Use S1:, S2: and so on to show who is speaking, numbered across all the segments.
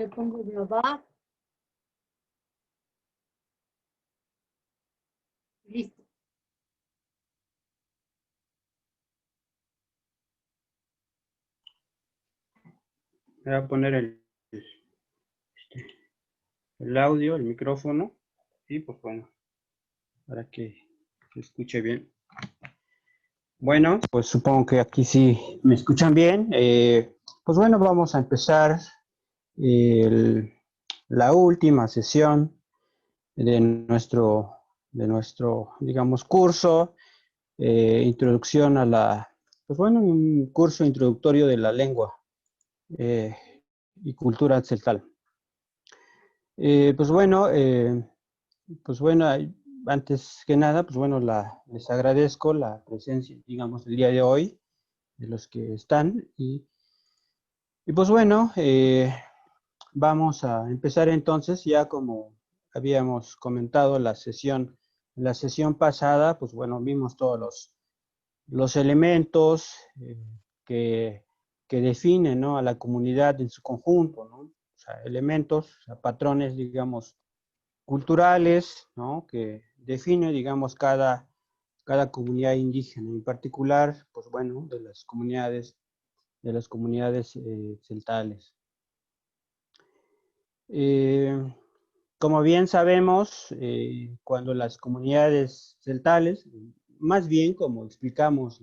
S1: Le pongo grabar. Listo.
S2: Voy a poner el audio, el micrófono, y pues bueno, para que se escuche bien. Bueno, pues supongo que aquí sí me escuchan bien. Pues bueno, vamos a empezar la última sesión de nuestro, digamos, curso, introducción a pues bueno, un curso introductorio de la lengua y cultura tzeltal. Pues bueno, antes que nada, pues bueno, les agradezco la presencia, digamos, el día de hoy, de los que están, y pues bueno, vamos a empezar entonces, ya como habíamos comentado la sesión pasada, pues bueno, vimos todos los elementos que definen, ¿no?, a la comunidad en su conjunto, ¿no? O sea, elementos, o sea, patrones, digamos, culturales, ¿no?, que define, digamos, cada comunidad indígena, en particular, pues bueno, de las comunidades celtales. Como bien sabemos, cuando las comunidades celtales, más bien como explicamos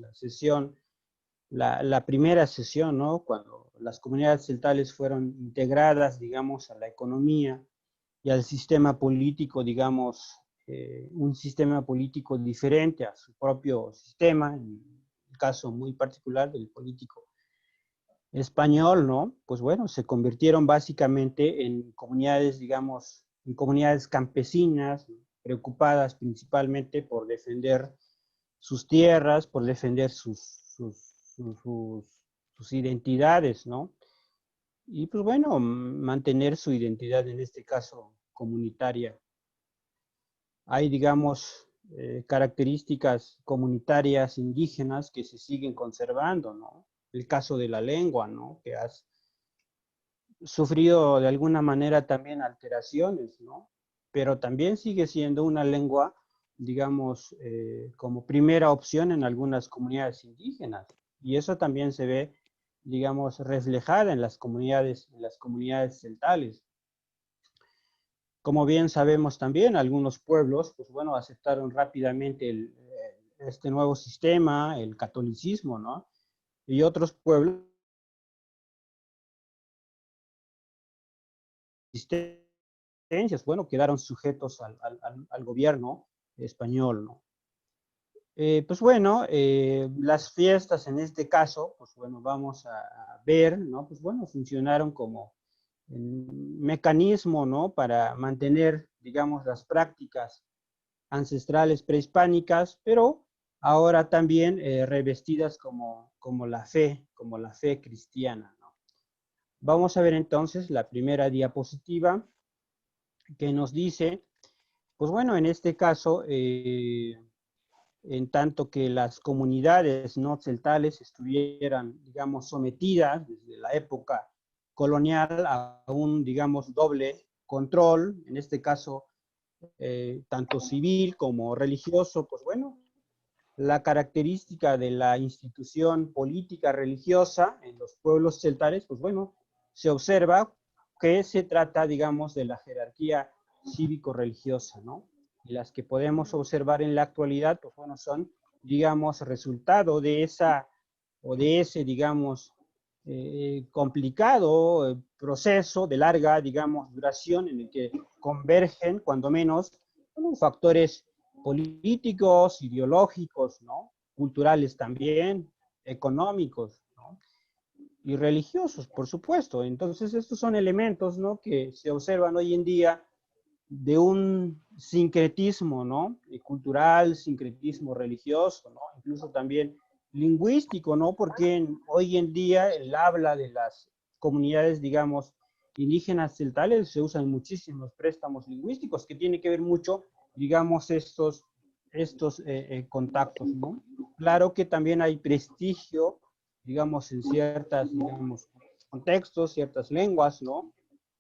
S2: la primera sesión, ¿no?, cuando las comunidades celtales fueron integradas, digamos, a la economía y al sistema político, digamos, un sistema político diferente a su propio sistema, en el caso muy particular del político español, ¿no? Pues bueno, se convirtieron básicamente en comunidades, digamos, en comunidades campesinas, preocupadas principalmente por defender sus tierras, por defender sus identidades, ¿no? Y pues bueno, mantener su identidad, en este caso, comunitaria. Hay, digamos, características comunitarias indígenas que se siguen conservando, ¿no? El caso de la lengua, ¿no?, que has sufrido de alguna manera también alteraciones, ¿no? Pero también sigue siendo una lengua, digamos, como primera opción en algunas comunidades indígenas. Y eso también se ve, digamos, reflejada en las comunidades celtales. Como bien sabemos también, algunos pueblos, pues bueno, aceptaron rápidamente este nuevo sistema, el catolicismo, ¿no? Y otros pueblos, bueno, quedaron sujetos al gobierno español, ¿no? Pues bueno, las fiestas en este caso, pues bueno, vamos a ver, ¿no? Pues bueno, funcionaron como un mecanismo, ¿no?, para mantener, digamos, las prácticas ancestrales prehispánicas, pero ahora también revestidas como la fe cristiana, ¿no? Vamos a ver entonces la primera diapositiva que nos dice, pues bueno, en este caso, en tanto que las comunidades no celtales estuvieran, digamos, sometidas desde la época colonial a un, digamos, doble control, en este caso, tanto civil como religioso, pues bueno, la característica de la institución política religiosa en los pueblos celtales, pues bueno, se observa que se trata, digamos, de la jerarquía cívico-religiosa, ¿no? Y las que podemos observar en la actualidad, pues bueno, son, digamos, resultado de ese, digamos, complicado proceso de larga, digamos, duración en el que convergen, cuando menos, bueno, factores políticos, ideológicos, ¿no?, culturales también, económicos, ¿no?, y religiosos, por supuesto. Entonces, estos son elementos, ¿no?, que se observan hoy en día de un sincretismo, ¿no?, cultural, sincretismo religioso, ¿no?, incluso también lingüístico, ¿no?, porque hoy en día el habla de las comunidades, digamos, indígenas celtales, se usan muchísimos préstamos lingüísticos que tienen que ver mucho, digamos, estos contactos, ¿no? Claro que también hay prestigio, digamos, en ciertas, digamos, contextos, ciertas lenguas, ¿no?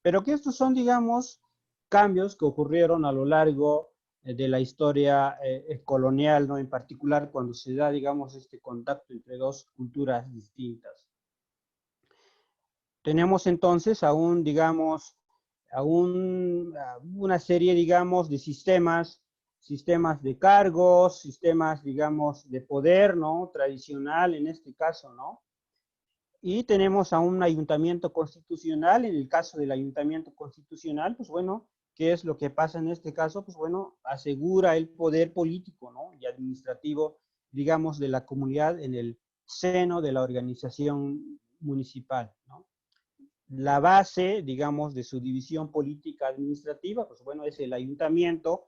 S2: Pero que estos son, digamos, cambios que ocurrieron a lo largo de la historia colonial, ¿no? En particular cuando se da, digamos, este contacto entre dos culturas distintas. Tenemos entonces aún, digamos, una serie, digamos, de sistemas de cargos, sistemas, digamos, de poder, ¿no? Tradicional en este caso, ¿no? Y tenemos a un ayuntamiento constitucional. En el caso del ayuntamiento constitucional, pues bueno, ¿qué es lo que pasa en este caso? Pues bueno, asegura el poder político, ¿no? Y administrativo, digamos, de la comunidad en el seno de la organización municipal, ¿no? La base, digamos, de su división política administrativa, pues bueno, es el ayuntamiento,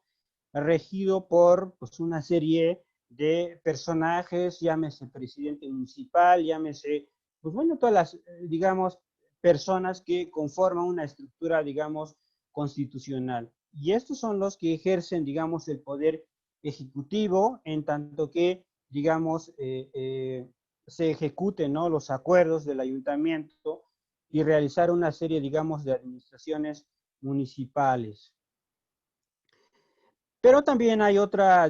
S2: regido por pues, una serie de personajes, llámese presidente municipal, llámese, pues bueno, todas las, digamos, personas que conforman una estructura, digamos, constitucional. Y estos son los que ejercen, digamos, el poder ejecutivo, en tanto que, digamos, se ejecuten, ¿no?, los acuerdos del ayuntamiento y realizar una serie, digamos, de administraciones municipales. Pero también hay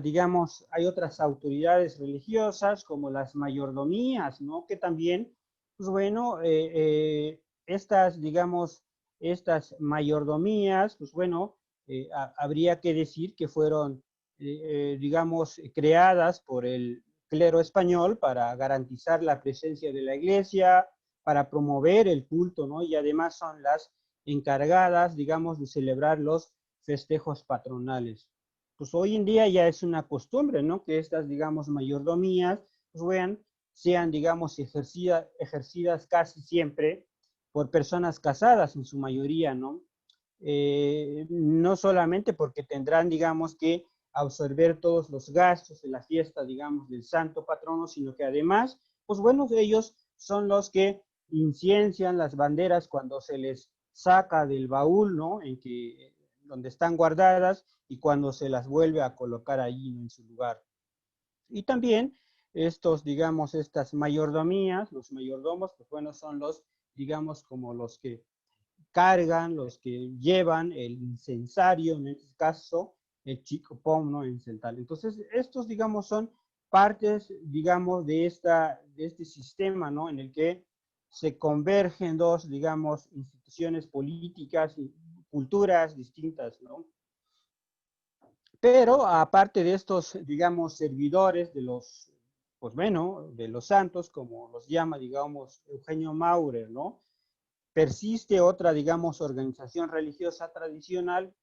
S2: digamos, hay otras autoridades religiosas como las mayordomías, ¿no? Que también, pues bueno, estas, digamos, estas mayordomías, pues bueno, habría que decir que fueron, digamos, creadas por el clero español para garantizar la presencia de la iglesia, para promover el culto, ¿no? Y además son las encargadas, digamos, de celebrar los festejos patronales. Pues hoy en día ya es una costumbre, ¿no? Que estas, digamos, mayordomías, pues sean, digamos, ejercidas casi siempre por personas casadas en su mayoría, ¿no? No solamente porque tendrán, digamos, que absorber todos los gastos de la fiesta, digamos, del santo patrono, sino que además, pues bueno, ellos son los que inciencian las banderas cuando se les saca del baúl, ¿no? Donde están guardadas y cuando se las vuelve a colocar allí en su lugar. Y también estos, digamos, estas mayordomías, los mayordomos, pues bueno, son los, digamos, como los que cargan, los que llevan el incensario, en este caso, el chicopom, ¿no? En Celtal. Entonces, estos, digamos, son partes, digamos, de este sistema, ¿no? En el que se convergen dos, digamos, instituciones políticas y culturas distintas, ¿no? Pero aparte de estos, digamos, servidores de los, pues bueno, de los santos, como los llama, digamos, Eugenio Maurer, ¿no? Persiste otra, digamos, organización religiosa tradicional,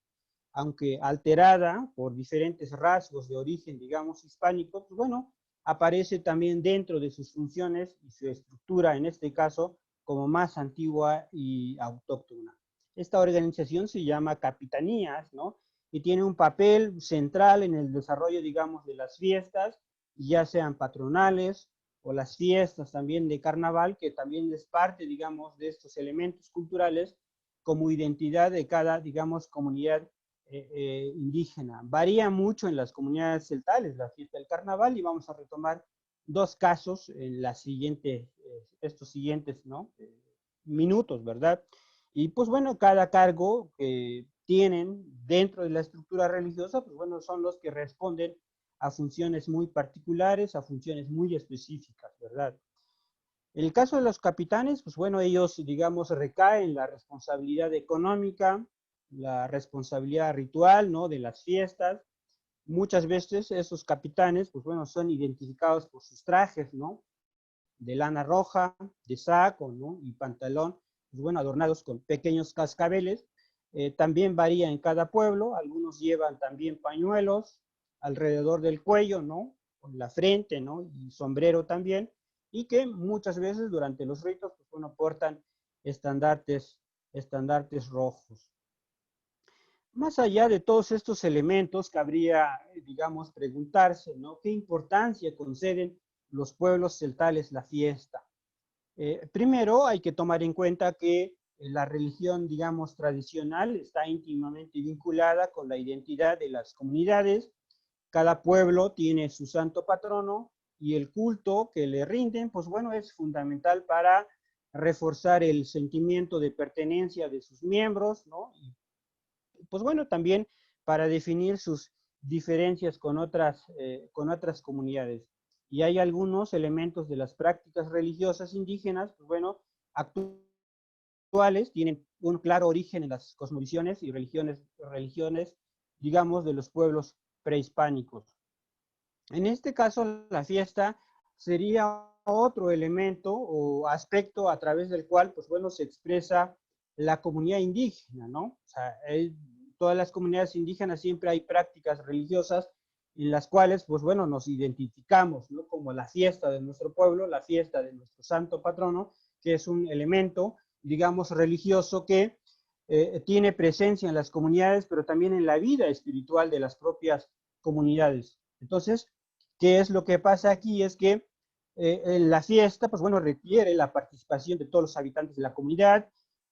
S2: aunque alterada por diferentes rasgos de origen, digamos, hispánico, pues bueno, aparece también dentro de sus funciones y su estructura, en este caso, como más antigua y autóctona. Esta organización se llama capitanías, ¿no? Y tiene un papel central en el desarrollo, digamos, de las fiestas, ya sean patronales o las fiestas también de carnaval, que también es parte, digamos, de estos elementos culturales como identidad de cada, digamos, comunidad indígena. Varía mucho en las comunidades celtales la fiesta del carnaval y vamos a retomar dos casos en estos siguientes, ¿no? Minutos, ¿verdad? Y pues bueno, cada cargo que tienen dentro de la estructura religiosa, pues bueno, son los que responden a funciones muy particulares, a funciones muy específicas, ¿verdad? En el caso de los capitanes, pues bueno, ellos, digamos, recaen la responsabilidad económica, la responsabilidad ritual, ¿no? De las fiestas. Muchas veces esos capitanes, pues bueno, son identificados por sus trajes, ¿no? De lana roja, de saco, ¿no? Y pantalón, pues bueno, adornados con pequeños cascabeles. También varía en cada pueblo. Algunos llevan también pañuelos alrededor del cuello, ¿no? Con la frente, ¿no? Y sombrero también. Y que muchas veces durante los ritos, pues bueno, portan estandartes rojos. Más allá de todos estos elementos, cabría, digamos, preguntarse, ¿no? ¿Qué importancia conceden los pueblos celtales la fiesta? Primero, hay que tomar en cuenta que la religión, digamos, tradicional está íntimamente vinculada con la identidad de las comunidades. Cada pueblo tiene su santo patrono y el culto que le rinden, pues bueno, es fundamental para reforzar el sentimiento de pertenencia de sus miembros, ¿no? Y, pues bueno, también para definir sus diferencias con otras comunidades. Y hay algunos elementos de las prácticas religiosas indígenas, pues bueno, actuales, tienen un claro origen en las cosmovisiones y religiones, digamos, de los pueblos prehispánicos. En este caso, la fiesta sería otro elemento o aspecto a través del cual, pues bueno, se expresa la comunidad indígena, ¿no? O sea, todas las comunidades indígenas siempre hay prácticas religiosas en las cuales, pues bueno, nos identificamos, ¿no? Como la fiesta de nuestro pueblo, la fiesta de nuestro santo patrono, que es un elemento, digamos, religioso que tiene presencia en las comunidades, pero también en la vida espiritual de las propias comunidades. Entonces, ¿qué es lo que pasa aquí? Es que la fiesta, pues bueno, requiere la participación de todos los habitantes de la comunidad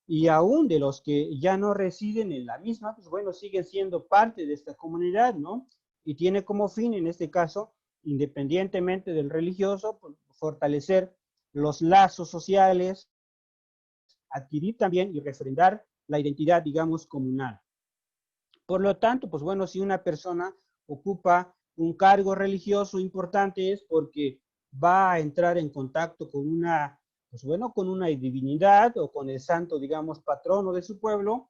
S2: y aún de los que ya no residen en la misma, pues bueno, siguen siendo parte de esta comunidad, ¿no? Y tiene como fin, en este caso, independientemente del religioso, pues, fortalecer los lazos sociales, adquirir también y refrendar la identidad, digamos, comunal. Por lo tanto, pues bueno, si una persona ocupa un cargo religioso importante es porque va a entrar en contacto con una, pues bueno, con una divinidad o con el santo, digamos, patrono de su pueblo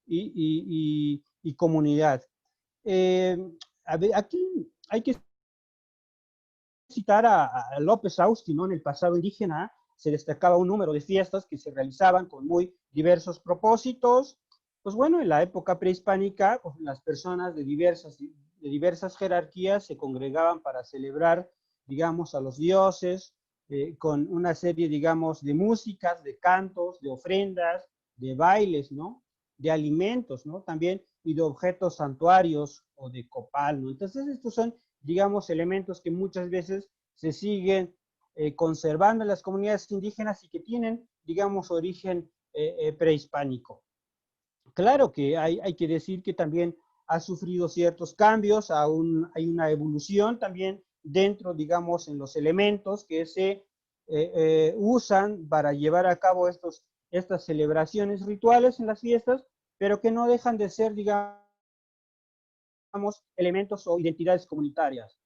S2: y comunidad. Eh, aquí hay que citar a López Austin, ¿no? En el pasado indígena se destacaba un número de fiestas que se realizaban con muy diversos propósitos. Pues bueno, en la época prehispánica, pues las personas de diversas jerarquías se congregaban para celebrar, digamos, a los dioses, con una serie, digamos, de músicas, de cantos, de ofrendas, de bailes, ¿no? De alimentos, ¿no? También, y de objetos santuarios o de copal, ¿no? Entonces, estos son, digamos, elementos que muchas veces se siguen conservando en las comunidades indígenas y que tienen, digamos, origen prehispánico. Claro que hay que decir que también ha sufrido ciertos cambios, aún hay una evolución también dentro, digamos, en los elementos que se usan para llevar a cabo estas celebraciones rituales en las fiestas, pero que no dejan de ser, digamos, elementos o identidades comunitarias.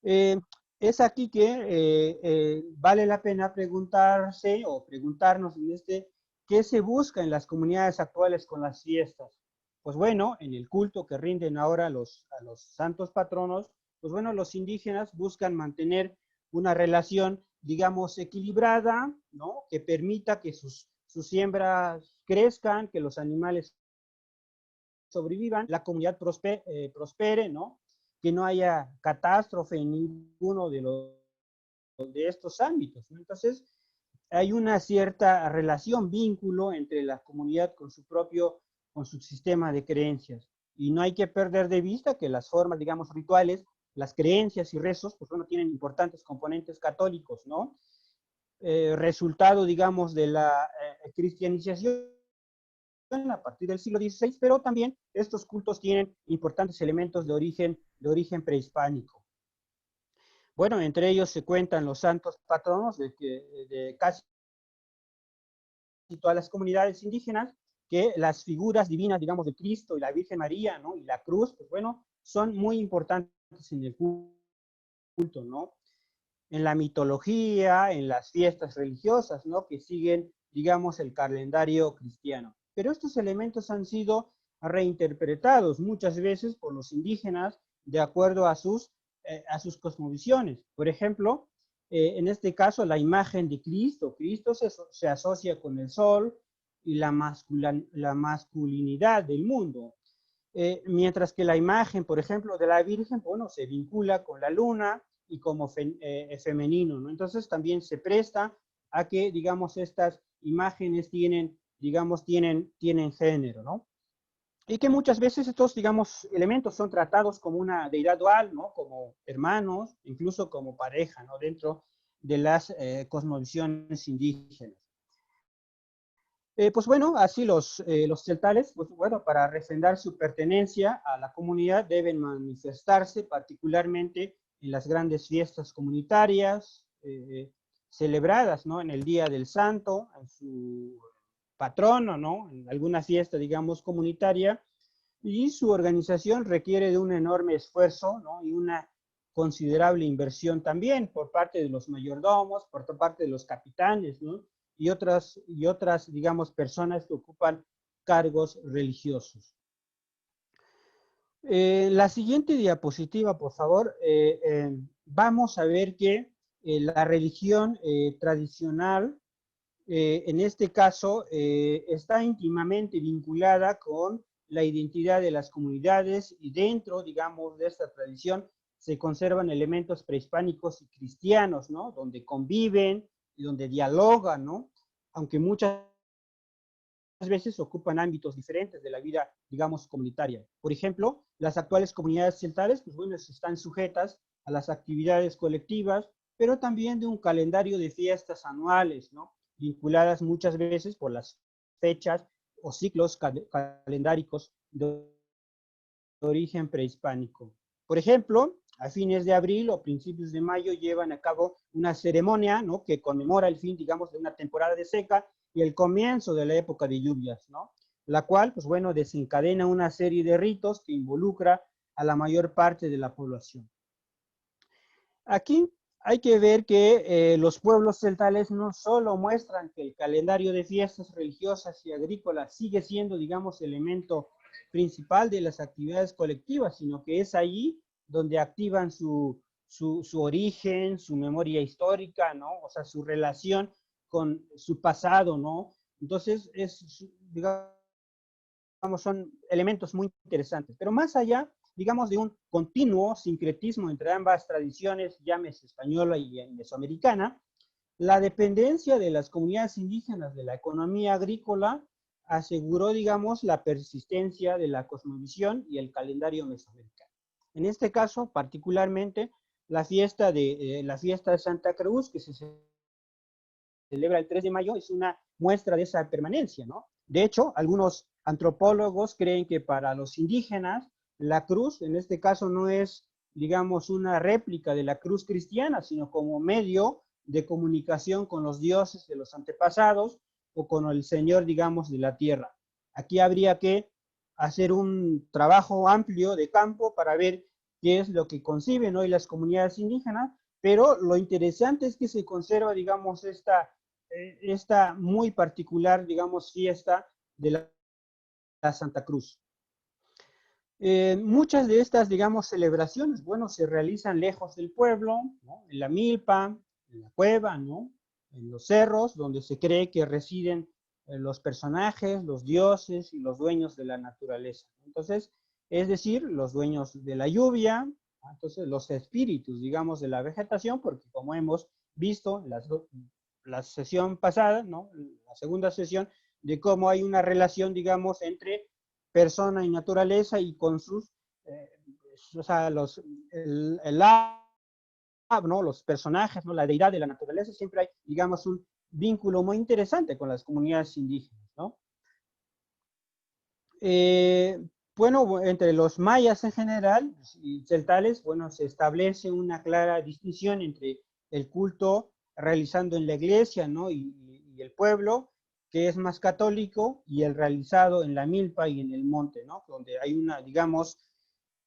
S2: Eh, es aquí que vale la pena preguntarse o preguntarnos qué se busca en las comunidades actuales con las fiestas. Pues bueno, en el culto que rinden ahora a los santos patronos, pues bueno, los indígenas buscan mantener una relación, digamos, equilibrada, ¿no? Que permita que sus siembras crezcan, que los animales sobrevivan, la comunidad prospere, ¿no? Que no haya catástrofe en ninguno de estos ámbitos, ¿no? Entonces, hay una cierta relación, vínculo entre la comunidad con su sistema de creencias. Y no hay que perder de vista que las formas, digamos, rituales, las creencias y rezos, pues bueno, tienen importantes componentes católicos, ¿no? Resultado, digamos, de la cristianización a partir del siglo XVI, pero también estos cultos tienen importantes elementos de origen prehispánico. Bueno, entre ellos se cuentan los santos patronos de casi todas las comunidades indígenas, que las figuras divinas, digamos, de Cristo y la Virgen María, ¿no? Y la cruz, pues bueno, son muy importantes en el culto, ¿no? En la mitología, en las fiestas religiosas, ¿no? Que siguen, digamos, el calendario cristiano. Pero estos elementos han sido reinterpretados muchas veces por los indígenas de acuerdo a sus cosmovisiones. Por ejemplo, en este caso, la imagen de Cristo. Cristo se asocia con el sol y la masculinidad del mundo. Mientras que la imagen, por ejemplo, de la Virgen, bueno, se vincula con la luna y como femenino, ¿no? Entonces también se presta a que, digamos, estas imágenes tienen género, ¿no? Y que muchas veces estos, digamos, elementos son tratados como una deidad dual, ¿no? Como hermanos, incluso como pareja, ¿no? Dentro de las cosmovisiones indígenas. Pues bueno, así los celtales, pues bueno, para refrendar su pertenencia a la comunidad deben manifestarse particularmente en las grandes fiestas comunitarias, celebradas, ¿no? En el Día del Santo, en su patrono, ¿no? En alguna fiesta, digamos, comunitaria, y su organización requiere de un enorme esfuerzo, ¿no? Y una considerable inversión también por parte de los mayordomos, por parte de los capitanes, ¿no? Y otras, digamos, personas que ocupan cargos religiosos. La siguiente diapositiva, por favor, vamos a ver que la religión tradicional, en este caso, está íntimamente vinculada con la identidad de las comunidades y dentro, digamos, de esta tradición se conservan elementos prehispánicos y cristianos, ¿no? Donde conviven y donde dialogan, ¿no? Aunque muchas veces ocupan ámbitos diferentes de la vida, digamos, comunitaria. Por ejemplo, las actuales comunidades celtales, pues bueno, están sujetas a las actividades colectivas, pero también de un calendario de fiestas anuales, ¿no? Vinculadas muchas veces por las fechas o ciclos calendáricos de origen prehispánico. Por ejemplo, a fines de abril o principios de mayo llevan a cabo una ceremonia, ¿no? Que conmemora el fin, digamos, de una temporada de seca y el comienzo de la época de lluvias, ¿no? La cual, pues bueno, desencadena una serie de ritos que involucra a la mayor parte de la población. Aquí hay que ver que los pueblos celtales no solo muestran que el calendario de fiestas religiosas y agrícolas sigue siendo, digamos, elemento principal de las actividades colectivas, sino que es allí donde activan su origen, su memoria histórica, ¿no? O sea, su relación con su pasado, ¿no? Entonces, digamos, son elementos muy interesantes. Pero más allá, digamos, de un continuo sincretismo entre ambas tradiciones, llámese española y mesoamericana, la dependencia de las comunidades indígenas de la economía agrícola aseguró, digamos, la persistencia de la cosmovisión y el calendario mesoamericano. En este caso, particularmente, la fiesta de Santa Cruz, que se celebra el 3 de mayo, es una muestra de esa permanencia, ¿no? De hecho, algunos antropólogos creen que para los indígenas la cruz, en este caso, no es, digamos, una réplica de la cruz cristiana, sino como medio de comunicación con los dioses de los antepasados o con el Señor, digamos, de la tierra. Aquí habría que hacer un trabajo amplio de campo para ver qué es lo que conciben hoy las comunidades indígenas, pero lo interesante es que se conserva, digamos, esta muy particular, digamos, fiesta de la Santa Cruz. Muchas de estas, digamos, celebraciones, bueno, se realizan lejos del pueblo, ¿no? En la milpa, en la cueva, ¿no? En los cerros, donde se cree que residen los personajes, los dioses y los dueños de la naturaleza. Entonces, es decir, los dueños de la lluvia, ¿no? Entonces los espíritus, digamos, de la vegetación, porque como hemos visto en la sesión pasada, ¿no? La segunda sesión, de cómo hay una relación, digamos, entre persona y naturaleza y con sus, o sea, ¿no? Los personajes, ¿no? La deidad de la naturaleza, siempre hay, digamos, un vínculo muy interesante con las comunidades indígenas, ¿no? Bueno, entre los mayas en general y celtales, bueno, se establece una clara distinción entre el culto realizando en la iglesia, ¿no? Y el pueblo, que es más católico, y el realizado en la milpa y en el monte, ¿no? Donde hay una, digamos,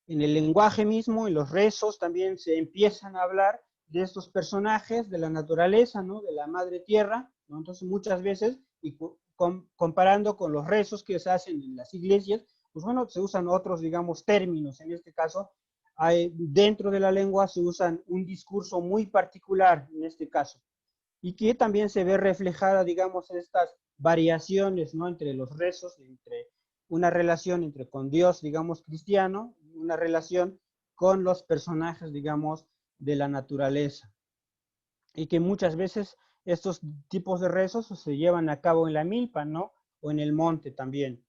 S2: en el lenguaje mismo, en los rezos también se empiezan a hablar de estos personajes de la naturaleza, ¿no? De la madre tierra, ¿no? Entonces muchas veces, y comparando con los rezos que se hacen en las iglesias, pues bueno, se usan otros, digamos, términos. En este caso, dentro de la lengua se usan un discurso muy particular en este caso, y que también se ve reflejada, digamos, estas variaciones, ¿no? Entre los rezos, entre una relación entre con Dios, digamos, cristiano, una relación con los personajes, digamos, de la naturaleza. Y que muchas veces estos tipos de rezos se llevan a cabo en la milpa, ¿no? O en el monte también.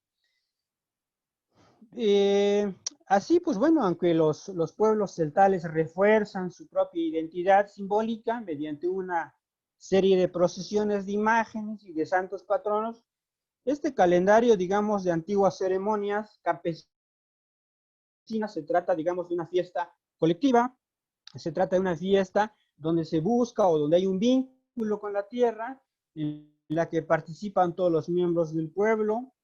S2: Así, pues bueno, aunque los pueblos celtales refuerzan su propia identidad simbólica mediante una serie de procesiones de imágenes y de santos patronos, este calendario, digamos, de antiguas ceremonias campesinas se trata, digamos, de una fiesta colectiva, se trata de una fiesta donde se busca o donde hay un vínculo vínculo con la tierra, en la que participan todos los miembros del pueblo,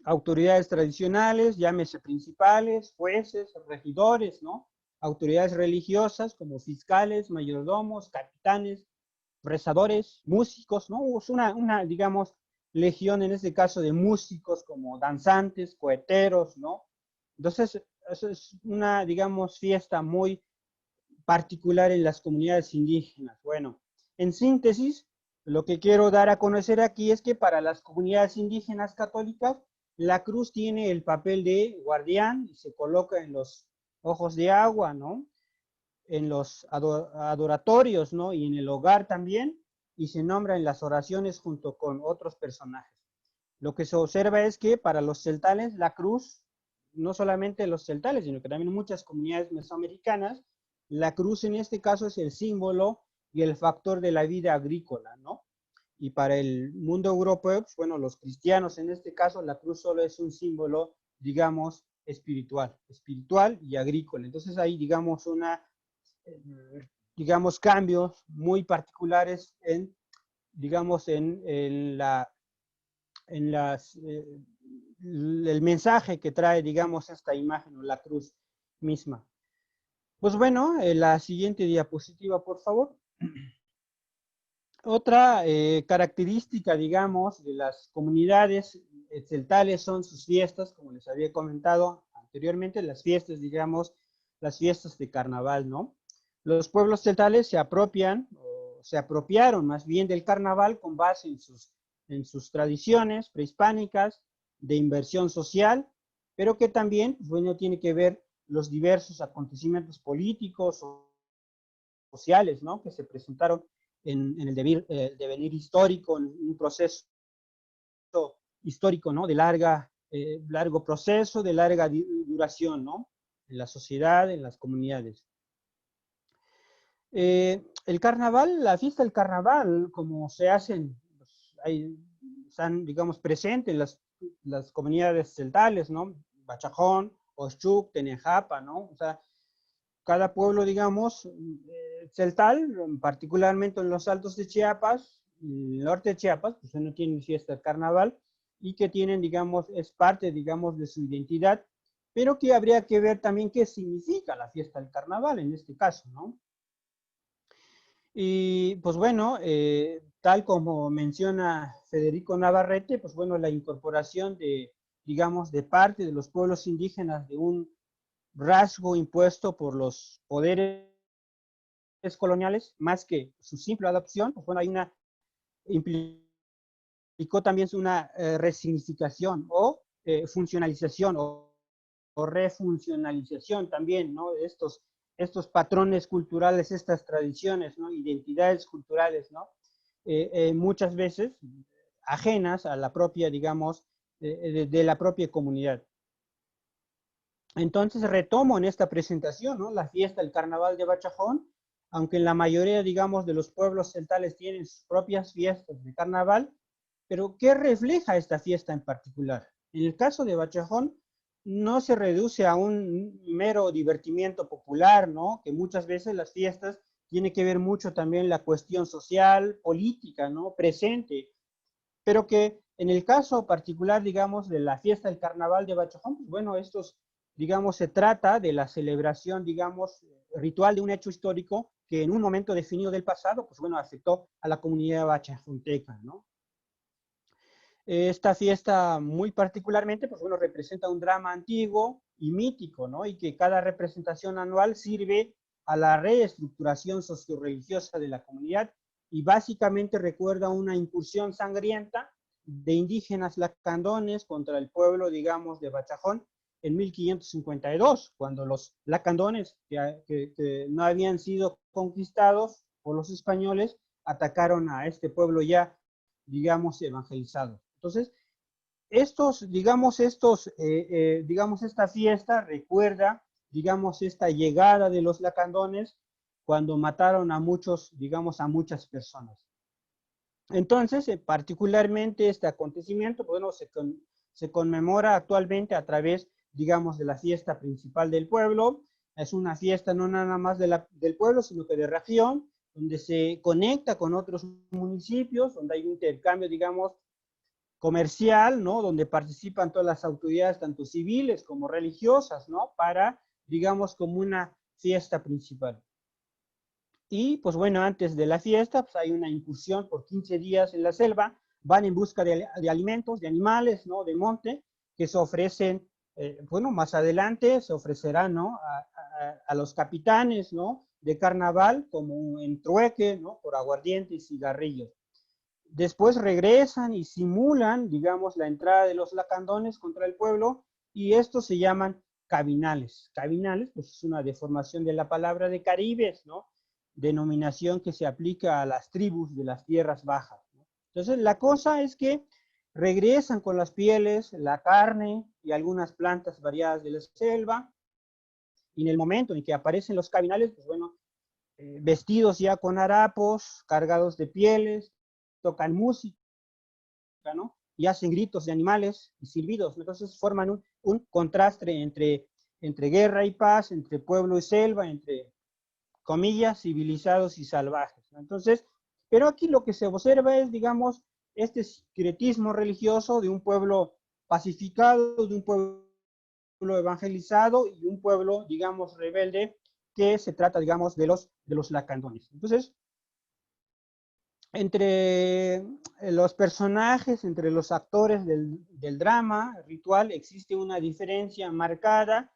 S2: autoridades tradicionales, llámese principales, jueces, regidores, ¿no? Autoridades religiosas como fiscales, mayordomos, capitanes, rezadores, músicos, ¿no? Es digamos, legión en este caso de músicos como danzantes, coheteros, ¿no? Entonces, eso es una, digamos, fiesta muy particular en las comunidades indígenas. Bueno, en síntesis, lo que quiero dar a conocer aquí es que para las comunidades indígenas católicas, la cruz tiene el papel de guardián y se coloca en los ojos de agua, ¿no? En los adoratorios, ¿no? Y en el hogar también, y se nombra en las oraciones junto con otros personajes. Lo que se observa es que para los celtales la cruz, no solamente los celtales, sino que también muchas comunidades mesoamericanas, la cruz en este caso es el símbolo y el factor de la vida agrícola, ¿no? Y para el mundo europeo, pues, bueno, los cristianos en este caso, la cruz solo es un símbolo, digamos, espiritual y agrícola. Entonces hay, digamos, digamos, cambios muy particulares en, digamos, en el mensaje que trae, digamos, esta imagen o la cruz misma. Pues bueno, la siguiente diapositiva, por favor. Otra característica, digamos, de las comunidades celtales son sus fiestas, como les había comentado anteriormente, las fiestas, digamos, las fiestas de carnaval, ¿no? Los pueblos celtales se apropian, o se apropiaron más bien del carnaval con base en sus tradiciones prehispánicas de inversión social, pero que también, pues, bueno, tiene que ver los diversos acontecimientos políticos o sociales, ¿no? Que se presentaron en el devenir histórico, en un proceso histórico, ¿no? De largo proceso, de larga duración, ¿no? En la sociedad, en las comunidades. El carnaval, la fiesta del carnaval, como se hacen, pues, están, digamos, presentes las comunidades celtales, ¿no? Bachajón, Oshchuk, Tenejapa, ¿no? O sea, cada pueblo, digamos, celtal, particularmente en los altos de Chiapas, el norte de Chiapas, pues no tienen fiesta de carnaval y que tienen, digamos, es parte, digamos, de su identidad, pero que habría que ver también qué significa la fiesta del carnaval en este caso, ¿no? Y pues bueno, tal como menciona Federico Navarrete, pues bueno, la incorporación de, digamos, de parte de los pueblos indígenas de un rasgo impuesto por los poderes coloniales, más que su simple adopción, pues bueno, implicó también una resignificación o funcionalización o refuncionalización también, ¿no? Estos patrones culturales, estas tradiciones, ¿no? Identidades culturales, ¿no? Muchas veces ajenas a la propia, digamos, de la propia comunidad. Entonces retomo en esta presentación, ¿no? La fiesta del Carnaval de Bachajón, aunque en la mayoría, digamos, de los pueblos celtales tienen sus propias fiestas de carnaval, pero ¿qué refleja esta fiesta en particular? En el caso de Bachajón, no se reduce a un mero divertimiento popular, ¿no? Que muchas veces las fiestas tiene que ver mucho también la cuestión social, política, ¿no? Presente, pero que en el caso particular, digamos, de la fiesta del Carnaval de Bachajón, pues bueno, digamos, se trata de la celebración, digamos, ritual de un hecho histórico que en un momento definido del pasado, pues bueno, afectó a la comunidad bachajonteca, ¿no? Esta fiesta muy particularmente, pues bueno, representa un drama antiguo y mítico, ¿no? Y que cada representación anual sirve a la reestructuración socioreligiosa de la comunidad y básicamente recuerda una incursión sangrienta de indígenas lacandones contra el pueblo, digamos, de Bachajón en 1552, cuando los lacandones que no habían sido conquistados por los españoles atacaron a este pueblo ya, digamos, evangelizado. Entonces, digamos, esta fiesta recuerda, digamos, esta llegada de los lacandones cuando mataron a muchos, digamos, a muchas personas. Entonces, particularmente este acontecimiento, bueno, se conmemora actualmente a través, digamos, de la fiesta principal del pueblo. Es una fiesta no nada más del pueblo, sino que de región, donde se conecta con otros municipios, donde hay un intercambio, digamos, comercial, ¿no? Donde participan todas las autoridades, tanto civiles como religiosas, ¿no? Para, digamos, como una fiesta principal. Y, pues bueno, antes de la fiesta, pues hay una incursión por 15 días en la selva, van en busca de alimentos, de animales, ¿no? De monte, que se ofrecen, bueno, más adelante se ofrecerán, ¿no? A los capitanes, ¿no? De carnaval, como en trueque, ¿no? Por aguardiente y cigarrillos. Después regresan y simulan, digamos, la entrada de los lacandones contra el pueblo, y estos se llaman cabinales. Cabinales, pues es una deformación de la palabra de caribes, ¿no? Denominación que se aplica a las tribus de las tierras bajas, ¿no? Entonces, la cosa es que regresan con las pieles, la carne y algunas plantas variadas de la selva, y en el momento en que aparecen los cabinales, pues bueno, vestidos ya con harapos, cargados de pieles, tocan música, ¿no? Y hacen gritos de animales y silbidos. Entonces forman un contraste entre guerra y paz, entre pueblo y selva, entre comillas, civilizados y salvajes, ¿no? Entonces, pero aquí lo que se observa es, digamos, este secretismo religioso de un pueblo pacificado, de un pueblo evangelizado y un pueblo, digamos, rebelde, que se trata, digamos, de los lacandones. Entonces, entre los personajes, entre los actores del drama ritual, existe una diferencia marcada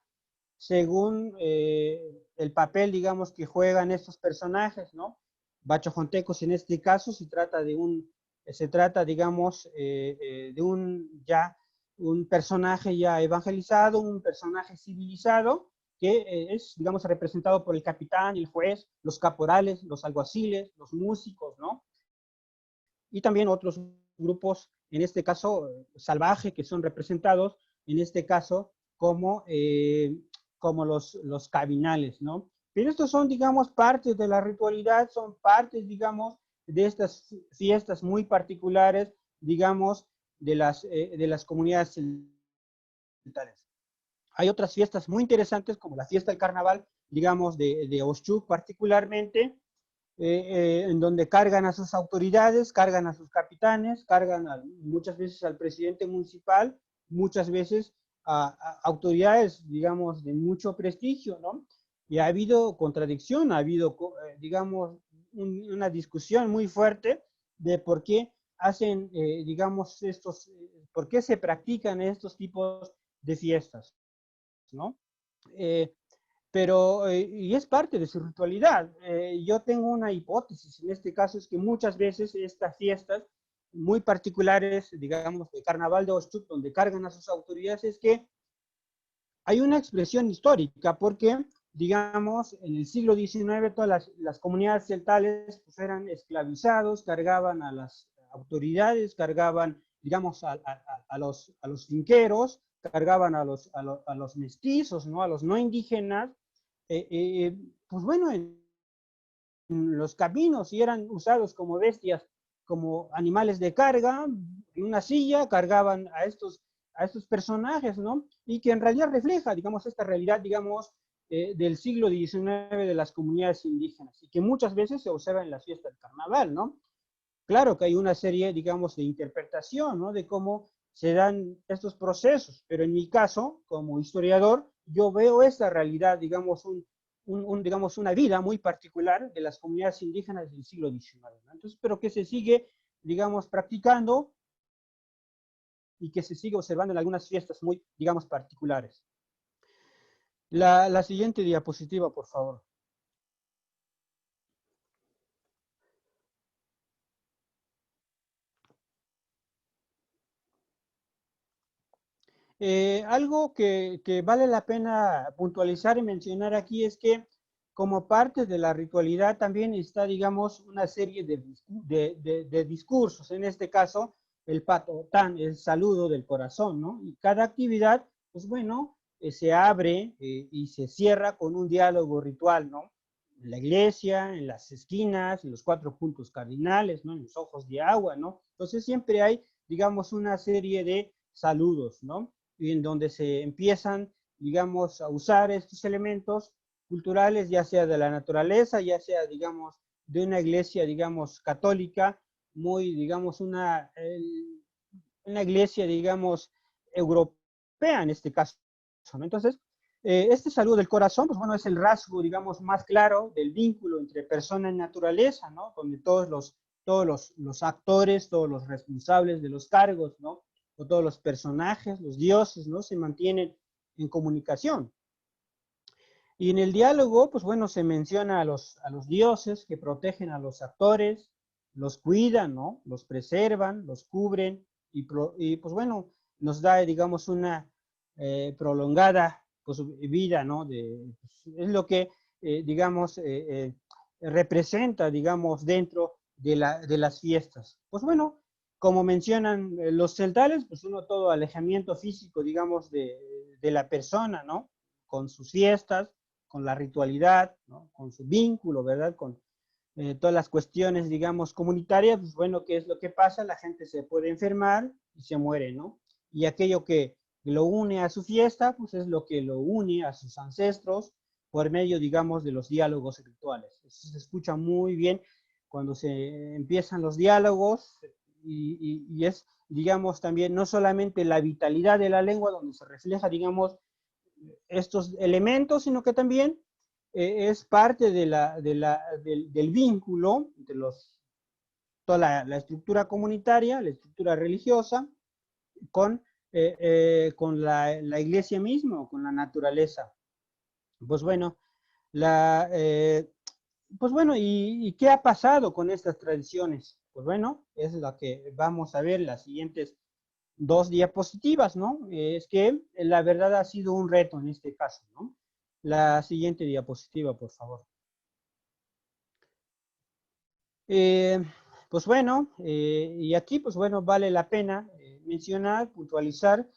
S2: según el papel, digamos, que juegan estos personajes, ¿no? Bachojontecos en este caso se trata, digamos, de un personaje ya evangelizado, un personaje civilizado, que es, digamos, representado por el capitán, el juez, los caporales, los alguaciles, los músicos, ¿no? Y también otros grupos, en este caso salvaje, que son representados, en este caso, como los cabinales, ¿no? Pero estos son, digamos, partes de la ritualidad, son partes, digamos, de estas fiestas muy particulares, digamos, de las comunidades celtales. Hay otras fiestas muy interesantes, como la fiesta del carnaval, digamos, de Oshchuk particularmente, en donde cargan a sus autoridades, cargan a sus capitanes, muchas veces al presidente municipal, muchas veces a autoridades, digamos, de mucho prestigio, ¿no? Y ha habido contradicción, ha habido, digamos, una discusión muy fuerte de por qué hacen, digamos, por qué se practican estos tipos de fiestas, ¿no? Eh, y es parte de su ritualidad. Yo tengo una hipótesis, en este caso es que muchas veces estas fiestas muy particulares, digamos, de Carnaval de Oshchuk, donde cargan a sus autoridades, es que hay una expresión histórica, porque, digamos, en el siglo XIX todas las comunidades celtales pues, eran esclavizados, cargaban a las autoridades, cargaban, digamos, a los finqueros, cargaban a los mestizos, ¿no? A los no indígenas, pues bueno, en los caminos y eran usados como bestias, como animales de carga, en una silla cargaban a estos personajes, ¿no? Y que en realidad refleja, digamos, esta realidad, digamos, del siglo XIX de las comunidades indígenas y que muchas veces se observa en las fiestas del carnaval, ¿no? Claro que hay una serie, digamos, de interpretación, ¿no? De cómo se dan estos procesos, pero en mi caso, como historiador, yo veo esta realidad, digamos, digamos, una vida muy particular de las comunidades indígenas del siglo XIX, ¿no? Entonces, pero que se sigue, digamos, practicando y que se sigue observando en algunas fiestas muy, digamos, particulares. La siguiente diapositiva, por favor. Algo que vale la pena puntualizar y mencionar aquí es que como parte de la ritualidad también está, digamos, una serie de discursos. En este caso, el patotán, el saludo del corazón, ¿no? Y cada actividad, pues bueno, se abre y se cierra con un diálogo ritual, ¿no? En la iglesia, en las esquinas, en los 4 puntos cardinales, ¿no? En los ojos de agua, ¿no? Entonces siempre hay, digamos, una serie de saludos, ¿no? Y en donde se empiezan, digamos, a usar estos elementos culturales, ya sea de la naturaleza, ya sea, digamos, de una iglesia, digamos, católica, muy, digamos, una iglesia, digamos, europea en este caso, ¿no? Entonces, este saludo del corazón, pues bueno, es el rasgo, digamos, más claro del vínculo entre persona y naturaleza, ¿no? Donde todos los actores, todos los responsables de los cargos, ¿no? O todos los personajes, los dioses, ¿no? Se mantienen en comunicación. Y en el diálogo, pues bueno, se menciona a los dioses que protegen a los actores, los cuidan, ¿no? Los preservan, los cubren y pues bueno, nos da, digamos, una prolongada pues, vida, ¿no? Es lo que, digamos, representa, digamos, dentro de las fiestas. Pues bueno, como mencionan los celtales, pues uno todo alejamiento físico, digamos, de la persona, ¿no? Con sus fiestas, con la ritualidad, ¿no? Con su vínculo, ¿verdad? Con todas las cuestiones, digamos, comunitarias, pues bueno, ¿qué es lo que pasa? La gente se puede enfermar y se muere, ¿no? Y aquello que lo une a su fiesta, pues es lo que lo une a sus ancestros por medio, digamos, de los diálogos rituales. Eso se escucha muy bien cuando se empiezan los diálogos y es, digamos, también no solamente la vitalidad de la lengua donde se refleja, digamos, estos elementos, sino que también es parte del vínculo entre toda la estructura comunitaria, la estructura religiosa, con la iglesia misma, con la naturaleza. Pues bueno, la, eh, pues bueno, ¿y qué ha pasado con estas tradiciones? Pues bueno, es lo que vamos a ver las siguientes dos diapositivas, ¿no? Es que la verdad ha sido un reto en este caso, ¿no? La siguiente diapositiva, por favor. Eh, pues bueno, y aquí, pues bueno, vale la pena mencionar, puntualizar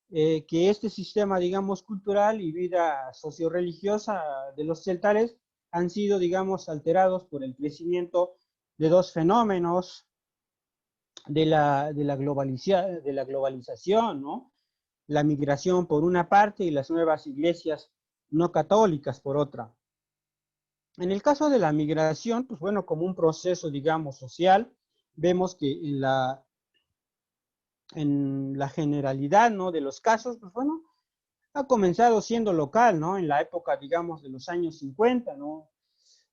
S2: que este sistema, digamos, cultural y vida socioreligiosa de los celtares han sido, digamos, alterados por el crecimiento de dos fenómenos de la globalización, ¿no? La migración por una parte y las nuevas iglesias no católicas por otra. En el caso de la migración, pues bueno, como un proceso, digamos, social, vemos que en la generalidad, ¿no? De los casos, pues bueno, ha comenzado siendo local, ¿no? En la época, digamos, de los años 50, ¿no?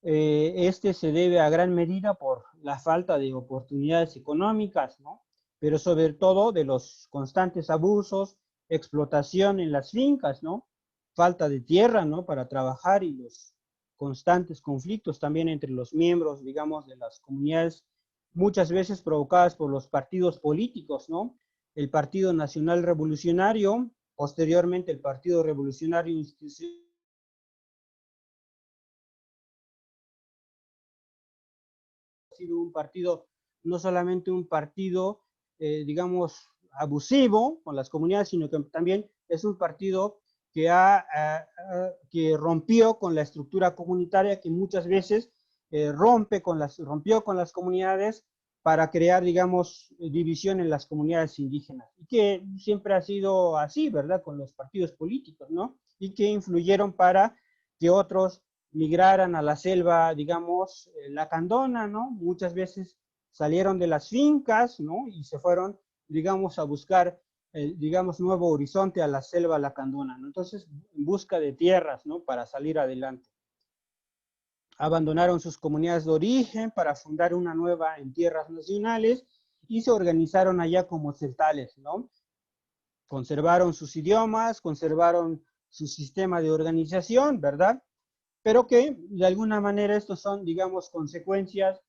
S2: Este se debe a gran medida por la falta de oportunidades económicas, ¿no? Pero sobre todo de los constantes abusos, explotación en las fincas, ¿no? Falta de tierra, ¿no? Para trabajar y los constantes conflictos también entre los miembros, digamos, de las comunidades, muchas veces provocadas por los partidos políticos, ¿no? El Partido Nacional Revolucionario, posteriormente el Partido Revolucionario Institucional, sido un partido, no solamente un partido, digamos, abusivo con las comunidades, sino que también es un partido que rompió con la estructura comunitaria, que muchas veces rompió con las comunidades para crear, digamos, división en las comunidades indígenas, y que siempre ha sido así, ¿verdad? Con los partidos políticos, ¿no? Y que influyeron para que otros migraran a la selva, digamos, lacandona, ¿no? Muchas veces salieron de las fincas, ¿no? Y se fueron, digamos, a buscar, digamos, nuevo horizonte a la selva lacandona, ¿no? Entonces, en busca de tierras, ¿no? Para salir adelante. Abandonaron sus comunidades de origen para fundar una nueva en tierras nacionales y se organizaron allá como celtales, ¿no? Conservaron sus idiomas, conservaron su sistema de organización, ¿verdad? Pero que de alguna manera estos son, digamos, consecuencias,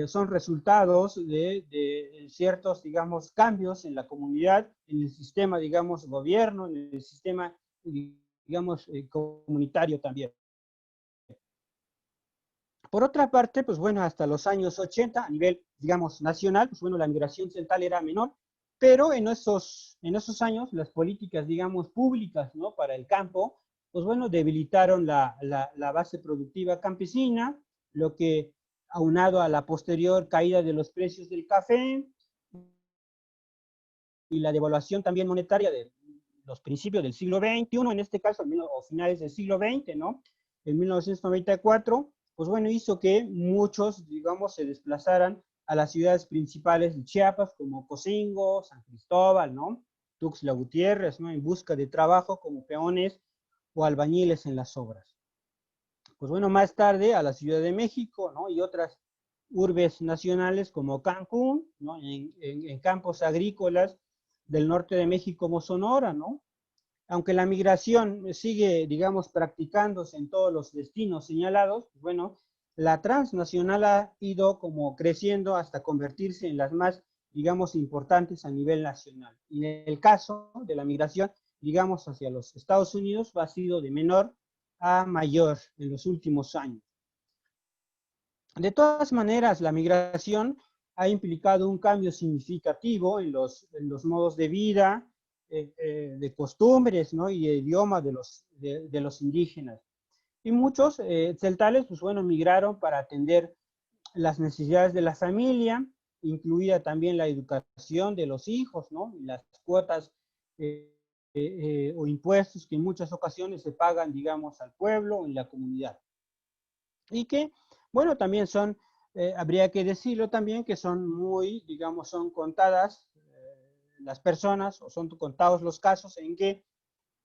S2: son resultados de ciertos, digamos, cambios en la comunidad, en el sistema, digamos, gobierno, en el sistema, digamos, comunitario también. Por otra parte, pues bueno, hasta los años 80, a nivel, digamos, nacional, pues bueno, la migración central era menor, pero en esos años las políticas, digamos, públicas, ¿no? Para el campo, pues bueno, debilitaron la base productiva campesina, lo que, aunado a la posterior caída de los precios del café y la devaluación también monetaria de los principios del siglo XXI, en este caso, o finales del siglo XX, ¿no? En 1994, pues bueno, hizo que muchos, digamos, se desplazaran a las ciudades principales de Chiapas, como Cocingo, San Cristóbal, ¿no? Tuxtla Gutiérrez, ¿no? En busca de trabajo como peones o albañiles en las obras. Pues bueno, más tarde a la Ciudad de México, ¿no? Y otras urbes nacionales como Cancún, ¿no? En campos agrícolas del norte de México como Sonora, ¿no? Aunque la migración sigue, digamos, practicándose en todos los destinos señalados, pues bueno, la transnacional ha ido como creciendo hasta convertirse en las más, digamos, importantes a nivel nacional. Y en el caso de la migración, digamos, hacia los Estados Unidos, ha sido de menor a mayor en los últimos años. De todas maneras, la migración ha implicado un cambio significativo en los modos de vida, de costumbres, ¿no? Y de idioma de los indígenas. Y muchos celtales, pues bueno, migraron para atender las necesidades de la familia, incluida también la educación de los hijos, ¿no? Y las cuotas o impuestos que en muchas ocasiones se pagan, digamos, al pueblo o en la comunidad. Y que, bueno, también son, habría que decirlo también, que son muy, digamos, son contadas las personas, o son contados los casos en que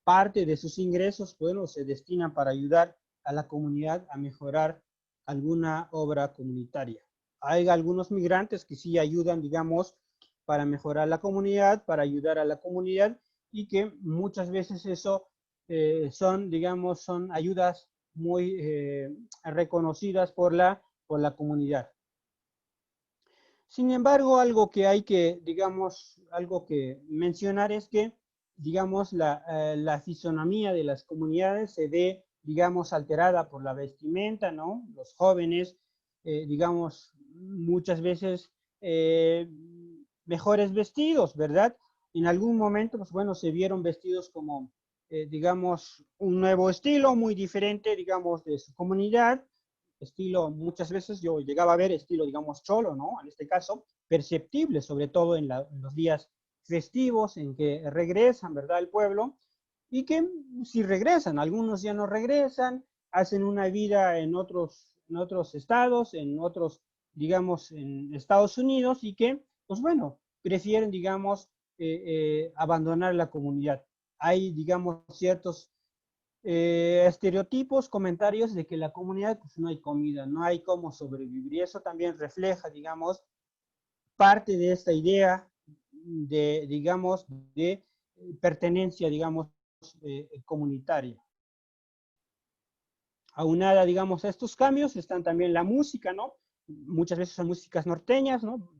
S2: parte de sus ingresos, bueno, se destinan para ayudar a la comunidad a mejorar alguna obra comunitaria. Hay algunos migrantes que sí ayudan, digamos, para mejorar la comunidad, para ayudar a la comunidad, y que muchas veces eso son, digamos, son ayudas muy reconocidas por la comunidad. Sin embargo, algo que hay que, digamos, algo que mencionar es que, digamos, la fisonomía de las comunidades se ve, digamos, alterada por la vestimenta, ¿no? Los jóvenes, digamos, muchas veces mejores vestidos, ¿verdad? En algún momento, pues bueno, se vieron vestidos como, digamos, un nuevo estilo muy diferente, digamos, de su comunidad, estilo, muchas veces yo llegaba a ver estilo, digamos, cholo, ¿no? En este caso, perceptible, sobre todo en los días festivos en que regresan, ¿verdad?, al pueblo, y que si regresan, algunos ya no regresan, hacen una vida en otros estados, en otros, digamos, en Estados Unidos, y que, pues bueno, prefieren, digamos, abandonar la comunidad. Hay, digamos, ciertos estereotipos, comentarios de que la comunidad pues, no hay comida, no hay cómo sobrevivir. Y eso también refleja, digamos, parte de esta idea de, digamos, de pertenencia, digamos, comunitaria. Aunada, digamos, a estos cambios están también la música, ¿no? Muchas veces son músicas norteñas, ¿no?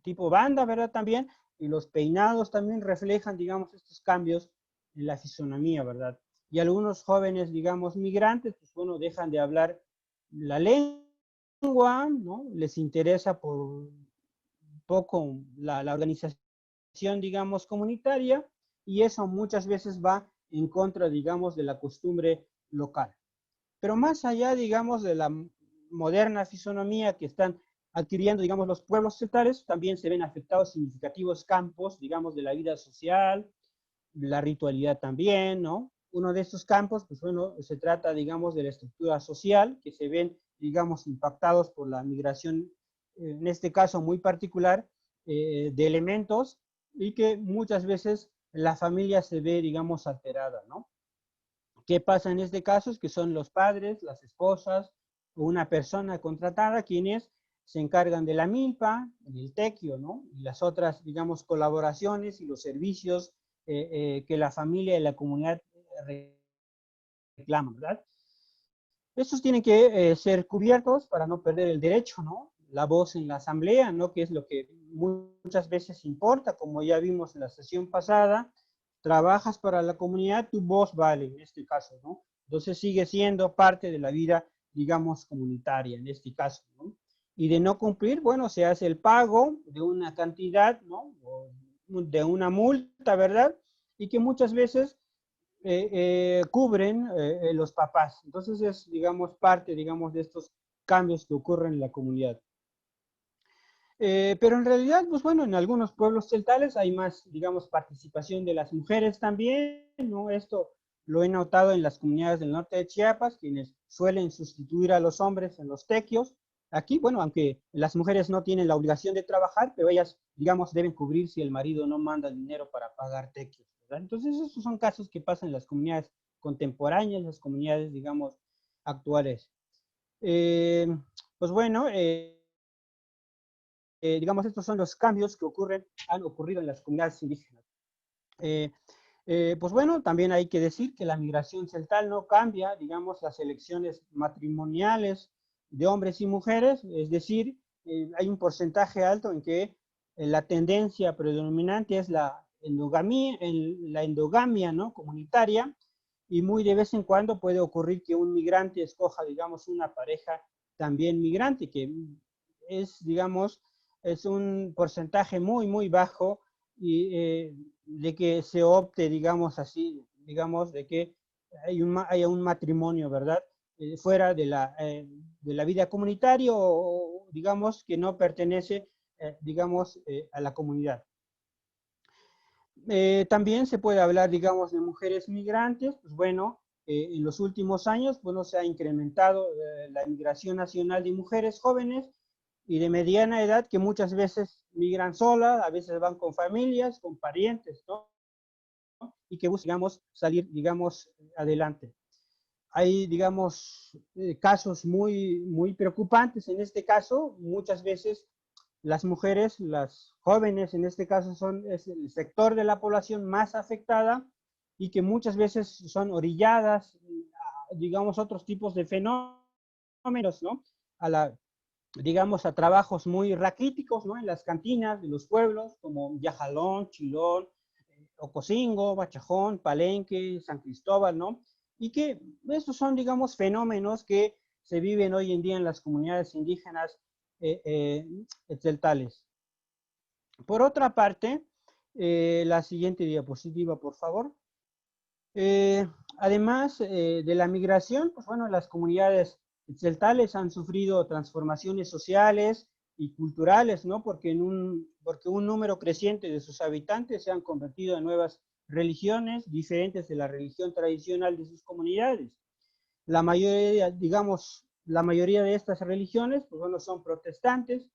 S2: Tipo banda, ¿verdad? También, y los peinados también reflejan, digamos, estos cambios en la fisonomía, ¿verdad? Y algunos jóvenes, digamos, migrantes, pues bueno, dejan de hablar la lengua, ¿no? Les interesa por un poco la organización, digamos, comunitaria, y eso muchas veces va en contra, digamos, de la costumbre local. Pero más allá, digamos, de la moderna fisonomía que están adquiriendo, digamos, los pueblos celtares, también se ven afectados significativos campos, digamos, de la vida social, la ritualidad también, ¿no? Uno de estos campos, pues bueno, se trata, digamos, de la estructura social, que se ven, digamos, impactados por la migración, en este caso muy particular, de elementos, y que muchas veces la familia se ve, digamos, alterada, ¿no? ¿Qué pasa en este caso? Es que son los padres, las esposas o una persona contratada quienes se encargan de la milpa, del tequio, ¿no? Y las otras, digamos, colaboraciones y los servicios que la familia y la comunidad reclaman, ¿verdad? Estos tienen que ser cubiertos para no perder el derecho, ¿no? La voz en la asamblea, ¿no? Que es lo que muchas veces importa, como ya vimos en la sesión pasada, trabajas para la comunidad, tu voz vale en este caso, ¿no? Entonces sigue siendo parte de la vida, digamos, comunitaria en este caso, ¿no? Y de no cumplir, bueno, se hace el pago de una cantidad, ¿no? O de una multa, ¿verdad? Y que muchas veces cubren los papás. Entonces es, digamos, parte, digamos, de estos cambios que ocurren en la comunidad. Pero en realidad, pues bueno, en algunos pueblos celtales hay más, digamos, participación de las mujeres también, ¿no? Esto lo he notado en las comunidades del norte de Chiapas, quienes suelen sustituir a los hombres en los tequios. Aquí, bueno, aunque las mujeres no tienen la obligación de trabajar, pero ellas, digamos, deben cubrir si el marido no manda dinero para pagar tequios, ¿verdad? Entonces, esos son casos que pasan en las comunidades contemporáneas, las comunidades, digamos, actuales. Eh, pues bueno, digamos, estos son los cambios que han ocurrido en las comunidades indígenas. Eh, pues bueno, también hay que decir que la migración celtal no cambia, digamos, las elecciones matrimoniales de hombres y mujeres, es decir, hay un porcentaje alto en que la tendencia predominante es la endogamia, ¿no?, comunitaria, y muy de vez en cuando puede ocurrir que un migrante escoja, digamos, una pareja también migrante, que es, digamos, es un porcentaje muy, muy bajo, y de que se opte, digamos así, digamos, de que haya un matrimonio, ¿verdad? Fuera de la vida comunitaria, o, digamos, que no pertenece, digamos, a la comunidad. También se puede hablar, digamos, de mujeres migrantes. Pues bueno, en los últimos años, bueno, se ha incrementado la migración nacional de mujeres jóvenes y de mediana edad, que muchas veces migran solas, a veces van con familias, con parientes, ¿no? Y que buscan, digamos, salir, digamos, adelante. Hay, digamos, casos muy, muy preocupantes en este caso. Muchas veces las mujeres, las jóvenes en este caso, es el sector de la población más afectada, y que muchas veces son orilladas a, digamos, otros tipos de fenómenos, ¿no? Digamos, a trabajos muy raquíticos, ¿no?, en las cantinas de los pueblos, como Yajalón, Chilón, Ocosingo, Bachajón, Palenque, San Cristóbal, ¿no? Y que estos son, digamos, fenómenos que se viven hoy en día en las comunidades indígenas celtales. Por otra parte, la siguiente diapositiva, por favor. Además de la migración, pues bueno, las comunidades celtales han sufrido transformaciones sociales y culturales, ¿no? Porque un número creciente de sus habitantes se han convertido en nuevas religiones diferentes de la religión tradicional de sus comunidades. La mayoría, digamos, la mayoría de estas religiones, pues bueno, son protestantes,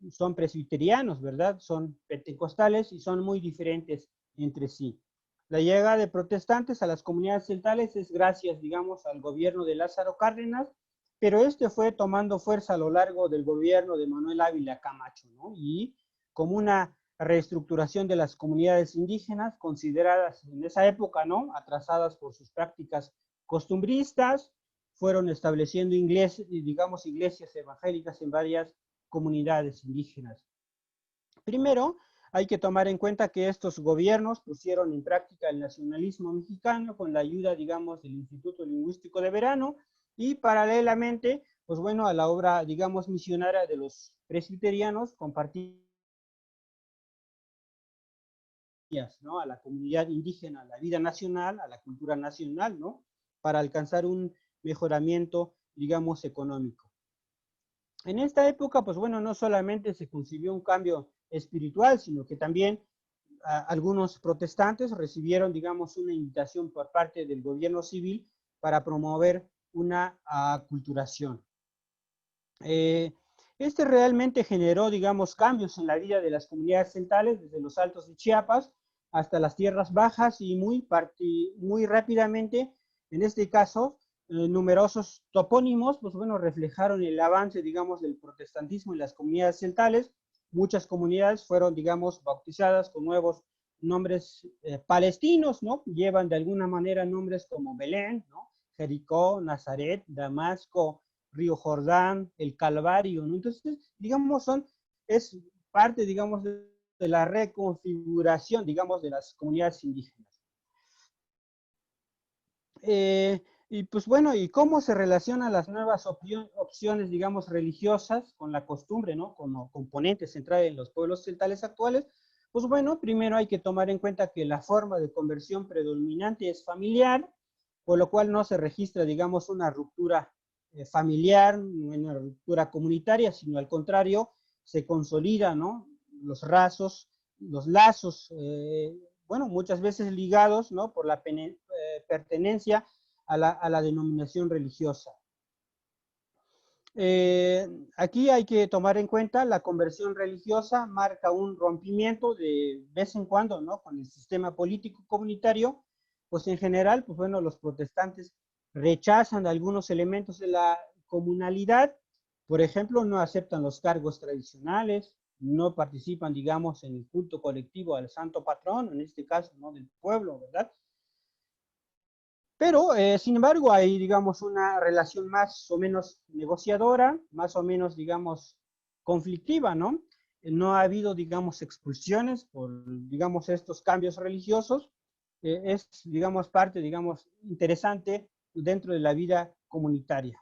S2: son presbiterianos, ¿verdad? Son pentecostales y son muy diferentes entre sí. La llegada de protestantes a las comunidades celtales es gracias, digamos, al gobierno de Lázaro Cárdenas, pero este fue tomando fuerza a lo largo del gobierno de Manuel Ávila Camacho, ¿no? Y como una reestructuración de las comunidades indígenas consideradas en esa época, ¿no?, atrasadas por sus prácticas costumbristas, fueron estableciendo digamos, iglesias evangélicas en varias comunidades indígenas. Primero, hay que tomar en cuenta que estos gobiernos pusieron en práctica el nacionalismo mexicano con la ayuda, digamos, del Instituto Lingüístico de Verano, y paralelamente, pues bueno, a la obra, digamos, misionaria de los presbiterianos, compartían, ¿no?, a la comunidad indígena, a la vida nacional, a la cultura nacional, ¿no?, para alcanzar un mejoramiento, digamos, económico. En esta época, pues bueno, no solamente se concibió un cambio espiritual, sino que también algunos protestantes recibieron, digamos, una invitación por parte del gobierno civil para promover una aculturación. Este realmente generó, digamos, cambios en la vida de las comunidades celtales, desde los altos de Chiapas hasta las tierras bajas, y muy rápidamente, en este caso, numerosos topónimos, pues bueno, reflejaron el avance, digamos, del protestantismo en las comunidades celtales. Muchas comunidades fueron, digamos, bautizadas con nuevos nombres palestinos, ¿no? Llevan de alguna manera nombres como Belén, ¿no?, Jericó, Nazaret, Damasco, Río Jordán, el Calvario, ¿no? Entonces, digamos, es parte, digamos, de la reconfiguración, digamos, de las comunidades indígenas. Y pues bueno, ¿y cómo se relacionan las nuevas opciones, digamos, religiosas con la costumbre, ¿no?, como componente central en los pueblos celtales actuales? Pues bueno, primero hay que tomar en cuenta que la forma de conversión predominante es familiar, por lo cual no se registra, digamos, una ruptura familiar, una ruptura comunitaria, sino al contrario, se consolida, ¿no?, los lazos, bueno, muchas veces ligados, ¿no?, por la pertenencia a la denominación religiosa. Aquí hay que tomar en cuenta la conversión religiosa marca un rompimiento de vez en cuando, ¿no? Con el sistema político comunitario, pues en general, pues bueno, los protestantes rechazan algunos elementos de la comunalidad, por ejemplo, no aceptan los cargos tradicionales, no participan, digamos, en el culto colectivo al santo patrón, en este caso, ¿no? Del pueblo, ¿verdad? Pero, sin embargo, hay, digamos, una relación más o menos negociadora, más o menos, digamos, conflictiva, ¿no? No ha habido, digamos, expulsiones por, digamos, estos cambios religiosos. Es, digamos, parte, digamos, interesante dentro de la vida comunitaria.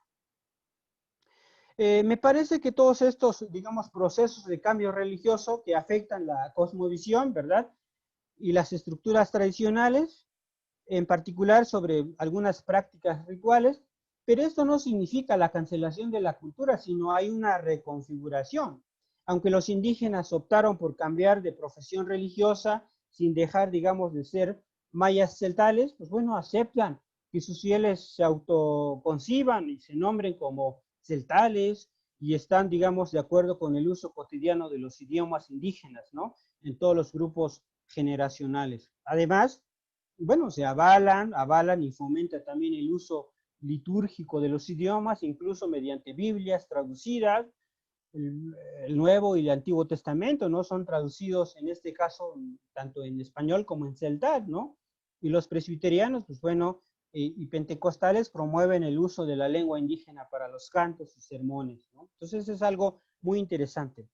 S2: Me parece que todos estos, digamos, procesos de cambio religioso que afectan la cosmovisión, ¿verdad? Y las estructuras tradicionales, en particular sobre algunas prácticas rituales, pero esto no significa la cancelación de la cultura, sino hay una reconfiguración. Aunque los indígenas optaron por cambiar de profesión religiosa sin dejar, digamos, de ser mayas celtales, pues bueno, aceptan que sus fieles se autoconciban y se nombren como celtales y están, digamos, de acuerdo con el uso cotidiano de los idiomas indígenas, ¿no? En todos los grupos generacionales. Además, bueno, se avalan y fomentan también el uso litúrgico de los idiomas, incluso mediante Biblias traducidas, el Nuevo y el Antiguo Testamento, ¿no? Son traducidos en este caso tanto en español como en celtal, ¿no? Y los presbiterianos, pues bueno, y pentecostales promueven el uso de la lengua indígena para los cantos y sermones, ¿no? Entonces es algo muy interesante.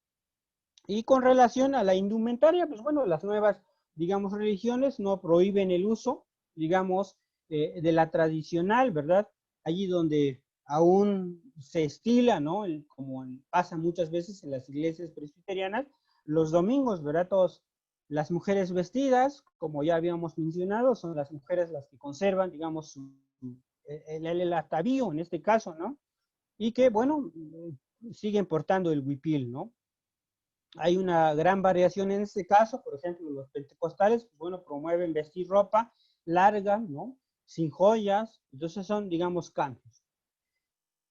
S2: Y con relación a la indumentaria, pues bueno, las nuevas, digamos, religiones no prohíben el uso, digamos, de la tradicional, ¿verdad? Allí donde aún se estila, ¿no? Como pasa muchas veces en las iglesias presbiterianas, los domingos, ¿verdad? Todas las mujeres vestidas, como ya habíamos mencionado, son las mujeres las que conservan, digamos, el atavío en este caso, ¿no? Y que, bueno, siguen portando el huipil, ¿no? Hay una gran variación en este caso, por ejemplo, los pentecostales, pues bueno, promueven vestir ropa larga, ¿no? Sin joyas, entonces son, digamos, cantos.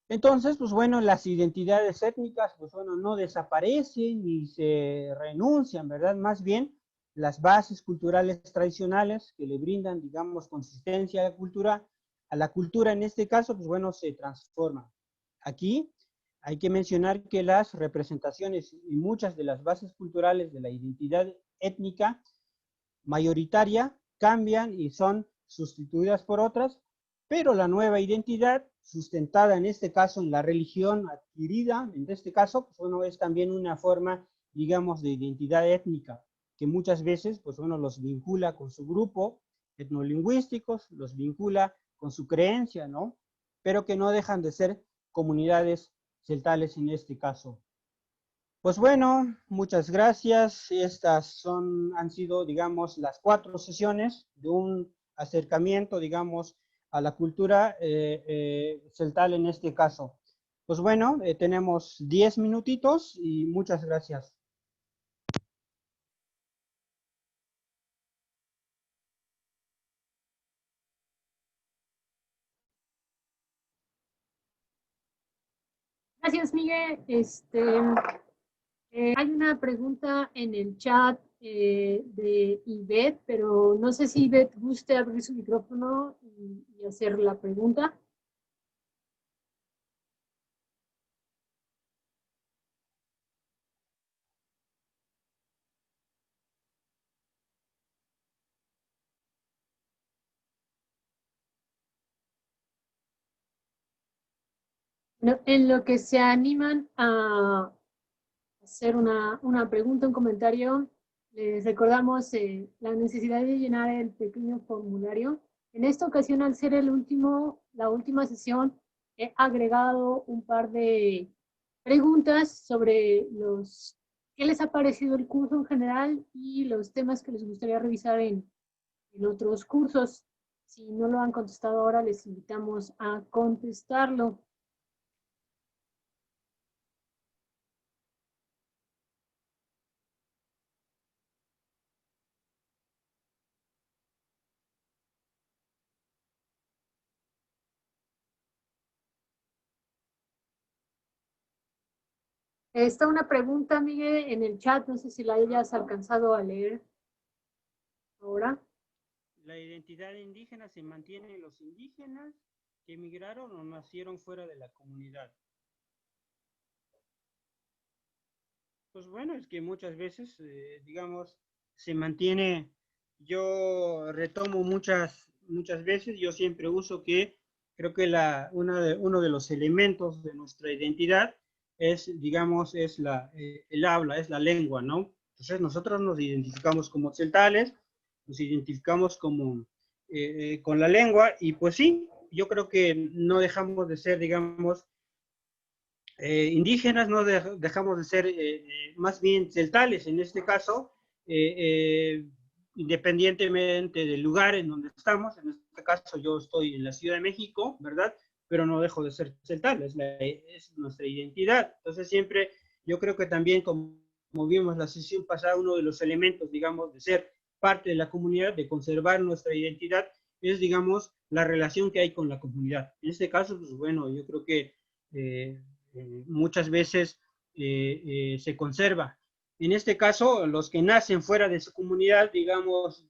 S2: Entonces, pues bueno, las identidades étnicas, pues bueno, no desaparecen ni se renuncian, ¿verdad? Más bien, las bases culturales tradicionales que le brindan, digamos, consistencia a la cultura en este caso, pues bueno, se transforman. Aquí hay que mencionar que las representaciones y muchas de las bases culturales de la identidad étnica mayoritaria cambian y son sustituidas por otras, pero la nueva identidad, sustentada en este caso en la religión adquirida, en este caso, pues bueno, es también una forma, digamos, de identidad étnica, que muchas veces, pues bueno, los vincula con su grupo etnolingüísticos, los vincula con su creencia, ¿no? Pero que no dejan de ser comunidades celtales en este caso. Pues bueno, muchas gracias. Estas han sido, digamos, las 4 sesiones de un acercamiento, digamos, a la cultura celtal en este caso. Pues bueno, tenemos 10 minutitos y muchas gracias.
S1: Gracias, Miguel. Hay una pregunta en el chat de Ivette, pero no sé si Ivette guste abrir su micrófono y hacer la pregunta. No, en lo que se animan a hacer una pregunta, un comentario, les recordamos la necesidad de llenar el pequeño formulario. En esta ocasión, al ser la última sesión, he agregado un par de preguntas sobre qué les ha parecido el curso en general y los temas que les gustaría revisar en otros cursos. Si no lo han contestado ahora, les invitamos a contestarlo. Está una pregunta, Miguel, en el chat, no sé si la hayas alcanzado a leer ahora.
S2: ¿La identidad indígena se mantiene en los indígenas que emigraron o nacieron fuera de la comunidad? Pues bueno, es que muchas veces, digamos, se mantiene, yo retomo muchas veces, yo siempre uso que creo que uno de los elementos de nuestra identidad es, digamos, el habla, es la lengua, ¿no? Entonces nosotros nos identificamos como celtales, nos identificamos con la lengua y pues sí, yo creo que no dejamos de ser, digamos, indígenas, no dejamos de ser más bien celtales en este caso, eh, eh, independientemente del lugar en donde estamos. En este caso yo estoy en la Ciudad de México, ¿verdad? Pero no dejo de ser celtal, es nuestra identidad. Entonces siempre, yo creo que también, como vimos la sesión pasada, uno de los elementos, digamos, de ser parte de la comunidad, de conservar nuestra identidad, es, digamos, la relación que hay con la comunidad. En este caso, pues bueno, yo creo que muchas veces se conserva. En este caso, los que nacen fuera de su comunidad, digamos,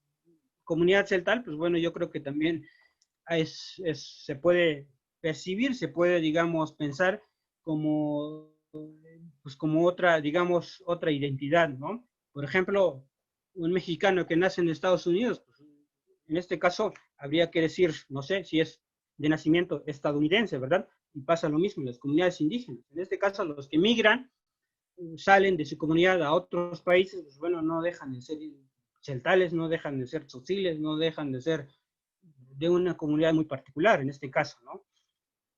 S2: comunidad celtal, pues bueno, yo creo que también se puede percibir, se puede, digamos, pensar como, pues como otra, digamos, otra identidad, ¿no? Por ejemplo, un mexicano que nace en Estados Unidos, pues, en este caso habría que decir, no sé, si es de nacimiento estadounidense, ¿verdad? Y pasa lo mismo en las comunidades indígenas. En este caso, los que migran, salen de su comunidad a otros países, pues bueno, no dejan de ser celtales, no dejan de ser tzotziles, no dejan de ser de una comunidad muy particular, en este caso, ¿no?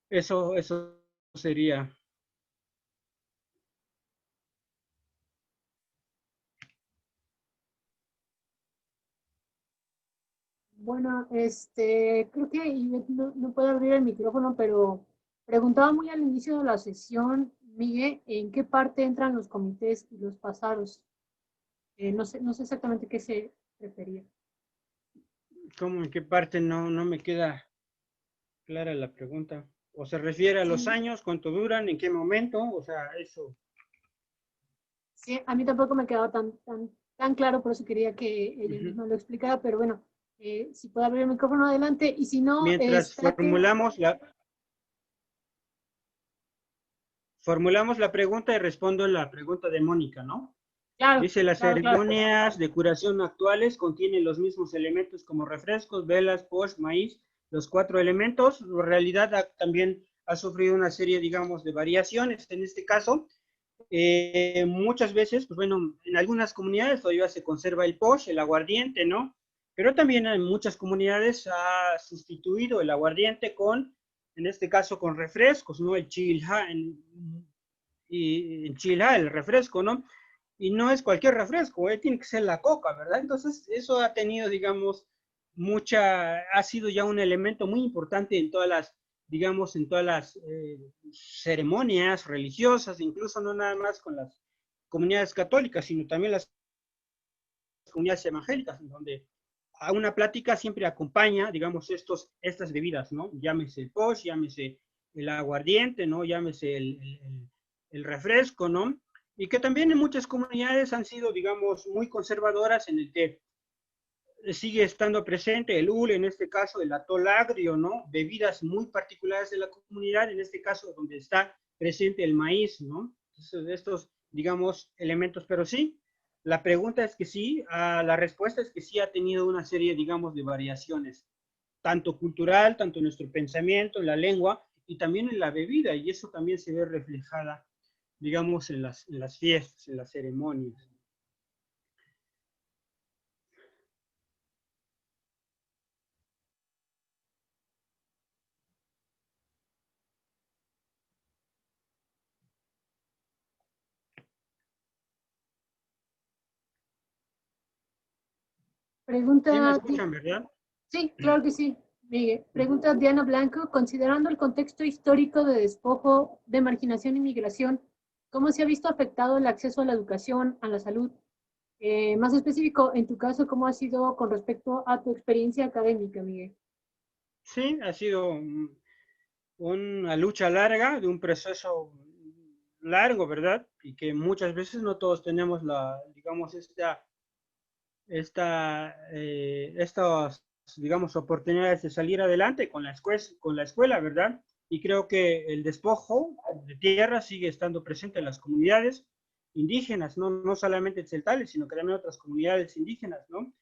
S2: Eso sería.
S1: Bueno, creo que Ivette no puede abrir el micrófono, pero preguntaba muy al inicio de la sesión, Miguel, ¿en qué parte entran los comités y los pasados? No sé exactamente qué se refería.
S2: ¿Cómo, en qué parte? No me queda clara la pregunta. ¿O se refiere a los
S1: Sí,
S2: años, cuánto duran, en qué momento? O sea, eso.
S1: sí, a mí tampoco me quedaba tan claro, por eso quería que ella
S2: Uh-huh.
S1: misma lo explicara, pero bueno, si puede abrir el micrófono adelante, y si no,
S2: Mientras
S1: trate.
S2: formulamos la pregunta y respondo la pregunta de Mónica, ¿no?
S1: Claro,
S2: Dice, las
S1: claro, claro.
S2: ceremonias de curación actuales contienen los mismos elementos como refrescos, velas, posh, maíz, los 4 elementos. En realidad también ha sufrido una serie, digamos, de variaciones en este caso. Muchas veces, pues bueno, en algunas comunidades todavía se conserva el posh, el aguardiente, ¿no? Pero también en muchas comunidades ha sustituido el aguardiente en este caso, con refrescos, ¿no? El chilha, y el chilha, el refresco, ¿no? Y no es cualquier refresco, tiene que ser la coca, ¿verdad? Entonces, eso ha tenido, digamos, ha sido ya un elemento muy importante en todas las, digamos, en todas las ceremonias religiosas, incluso no nada más con las comunidades católicas, sino también las comunidades evangélicas, en donde a una plática siempre acompaña, digamos, estas bebidas, ¿no? Llámese el posh, llámese el aguardiente, ¿no? Llámese el refresco, ¿no? Y que también en muchas comunidades han sido, digamos, muy conservadoras en el que sigue estando presente el hule, en este caso el atol agrio, ¿no? Bebidas muy particulares de la comunidad, en este caso donde está presente el maíz, ¿no? Entonces, estos, digamos, elementos, pero sí, la pregunta es que sí, la respuesta es que sí ha tenido una serie, digamos, de variaciones, tanto cultural, tanto en nuestro pensamiento, en la lengua y también en la bebida, y eso también se ve reflejada, digamos, en las fiestas, en las ceremonias. ¿Sí me
S1: Pregunta,
S2: escuchan, verdad?
S1: sí, claro que sí, Miguel. Pregunta Diana Blanco, considerando el contexto histórico de despojo, de marginación y migración, ¿cómo se ha visto afectado el acceso a la educación, a la salud? Más específico, en tu caso, ¿cómo ha sido con respecto a tu experiencia académica, Miguel?
S2: Sí, ha sido una lucha larga, de un proceso largo, ¿verdad? Y que muchas veces no todos tenemos digamos, estas, digamos, oportunidades de salir adelante con la escuela, ¿verdad? Y creo que el despojo de tierra sigue estando presente en las comunidades indígenas, no solamente celtales, sino que también otras comunidades indígenas, ¿no?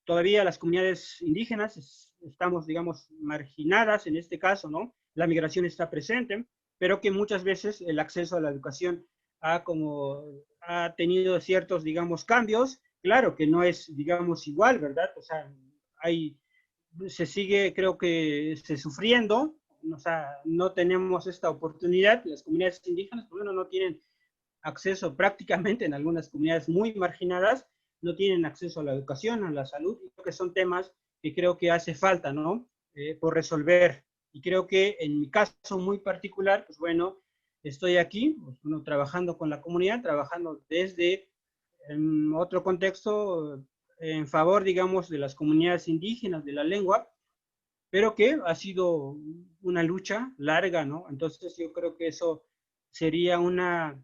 S2: Todavía las comunidades indígenas estamos, digamos, marginadas en este caso, ¿no? La migración está presente, pero que muchas veces el acceso a la educación ha tenido ciertos, digamos, cambios. Claro que no es, digamos, igual, ¿verdad? O sea, se sigue, creo que, sufriendo, o sea, no tenemos esta oportunidad. Las comunidades indígenas, pues, bueno, no tienen acceso prácticamente en algunas comunidades muy marginadas, no tienen acceso a la educación, a la salud, y creo que son temas que creo que hace falta, ¿no? Por resolver. Y creo que en mi caso muy particular, pues bueno, estoy aquí, pues, bueno, trabajando con la comunidad, trabajando desde otro contexto en favor, digamos, de las comunidades indígenas, de la lengua, pero que ha sido una lucha larga, ¿no? Entonces yo creo que eso sería una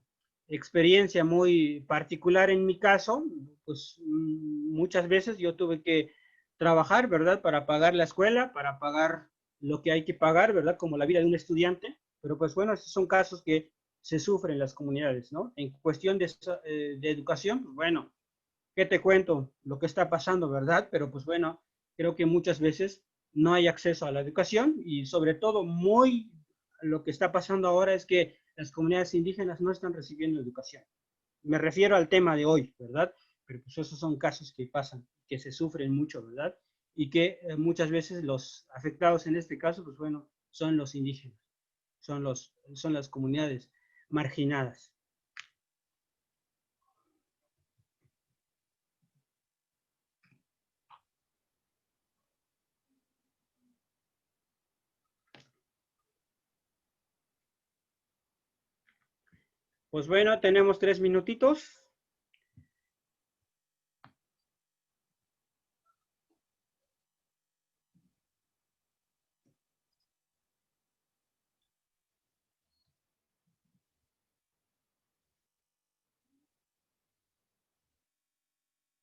S2: experiencia muy particular en mi caso, pues muchas veces yo tuve que trabajar, ¿verdad? Para pagar la escuela, para pagar lo que hay que pagar, ¿verdad? Como la vida de un estudiante, pero pues bueno, esos son casos que se sufren en las comunidades, ¿no? En cuestión de educación, pues bueno, ¿qué te cuento? Lo que está pasando, ¿verdad? Pero pues bueno, creo que muchas veces no hay acceso a la educación y sobre todo muy lo que está pasando ahora es que las comunidades indígenas no están recibiendo educación. Me refiero al tema de hoy, ¿verdad? Pero pues esos son casos que pasan, que se sufren mucho, ¿verdad? Y que muchas veces los afectados en este caso, pues bueno, son los indígenas, son las comunidades marginadas. Pues bueno, tenemos 3 minutitos.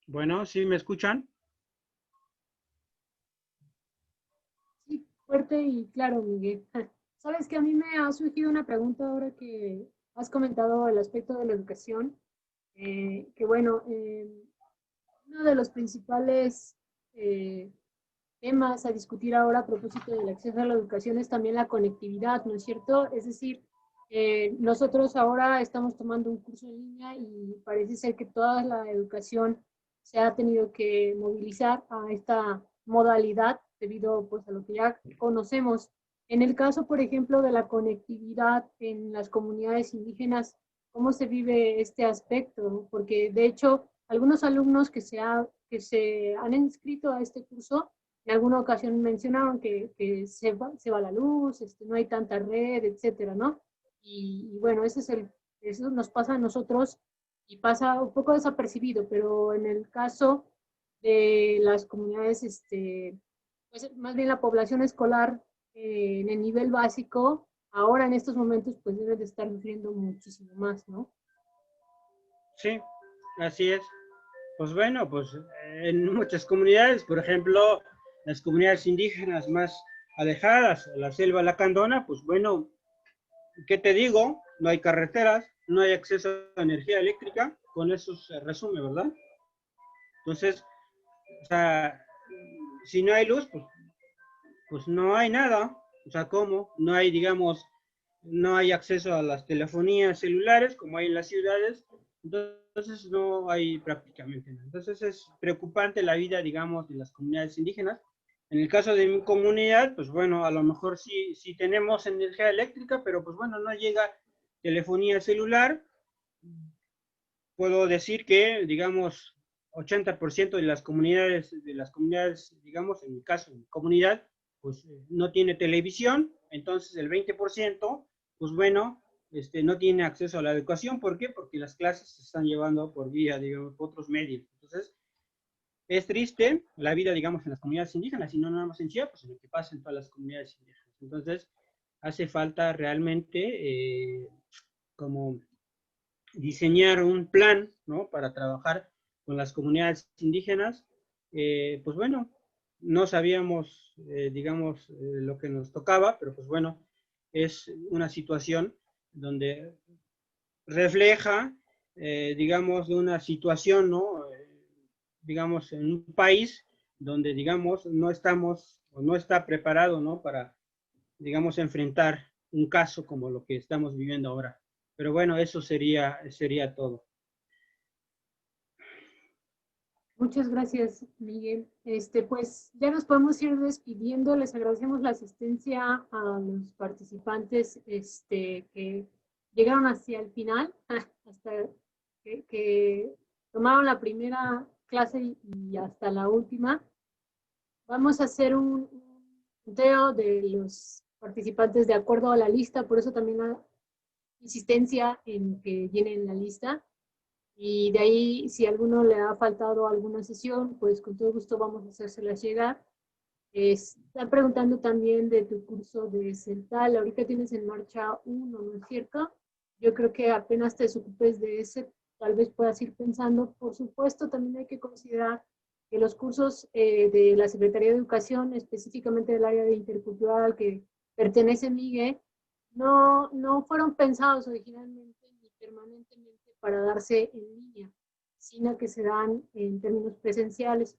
S2: Bueno, ¿sí me escuchan?
S1: Sí, fuerte y claro, Miguel. Sabes que a mí me ha surgido una pregunta ahora que has comentado el aspecto de la educación, que bueno, uno de los principales eh, temas a discutir ahora a propósito del acceso a la educación es también la conectividad, ¿no es cierto? Es decir, nosotros ahora estamos tomando un curso en línea y parece ser que toda la educación se ha tenido que movilizar a esta modalidad debido pues, a lo que ya conocemos. En el caso, por ejemplo, de la conectividad en las comunidades indígenas, ¿cómo se vive este aspecto? Porque de hecho, algunos alumnos que se han inscrito a este curso en alguna ocasión mencionaron que se va la luz, no hay tanta red, etcétera, ¿no? Y bueno, eso nos pasa a nosotros y pasa un poco desapercibido, pero en el caso de las comunidades, pues más bien la población escolar en el nivel básico, ahora en estos momentos pues debe de estar sufriendo muchísimo más, ¿no?
S2: Sí, así es. Pues bueno, pues en muchas comunidades, por ejemplo, las comunidades indígenas más alejadas, la selva lacandona, pues bueno, ¿qué te digo? No hay carreteras, no hay acceso a energía eléctrica, con eso se resume, ¿verdad? Entonces, o sea, si no hay luz, pues no hay nada. O sea, ¿cómo? No hay, digamos, no hay acceso a las telefonías celulares como hay en las ciudades, entonces no hay prácticamente nada. Entonces es preocupante la vida, digamos, de las comunidades indígenas. En el caso de mi comunidad, pues bueno, a lo mejor sí tenemos energía eléctrica, pero pues bueno, no llega telefonía celular. Puedo decir que, digamos, 80% de las comunidades, digamos, en mi caso, en mi comunidad, pues no tiene televisión, entonces el 20%, pues bueno, no tiene acceso a la educación. ¿Por qué? Porque las clases se están llevando por vía, digamos, otros medios. Entonces, es triste la vida, digamos, en las comunidades indígenas, y no nada más en Chiapas, sino que pasa en todas las comunidades indígenas. Entonces, hace falta realmente como diseñar un plan, ¿no? Para trabajar con las comunidades indígenas. Pues bueno, no sabíamos, digamos, lo que nos tocaba, pero pues bueno, es una situación donde refleja, digamos, de una situación, ¿no? Digamos, en un país donde, digamos, no estamos o no está preparado, ¿no? Para, digamos, enfrentar un caso como lo que estamos viviendo ahora. Pero bueno, eso sería todo.
S1: Muchas gracias, Miguel. Pues ya nos podemos ir despidiendo. Les agradecemos la asistencia a los participantes que llegaron hacia el final, hasta que tomaron la primera clase y hasta la última. Vamos a hacer un conteo de los participantes de acuerdo a la lista, por eso también la insistencia en que llenen la lista. Y de ahí, si a alguno le ha faltado alguna sesión, pues con todo gusto vamos a hacérselas llegar. Están preguntando también de tu curso de Central. Ahorita tienes en marcha uno, ¿no es cierto? Yo creo que apenas te desocupes de ese, tal vez puedas ir pensando. Por supuesto, también hay que considerar que los cursos de la Secretaría de Educación, específicamente del área de intercultural que pertenece Miguel, no fueron pensados originalmente ni permanentemente para darse en línea, sino que se dan en términos presenciales.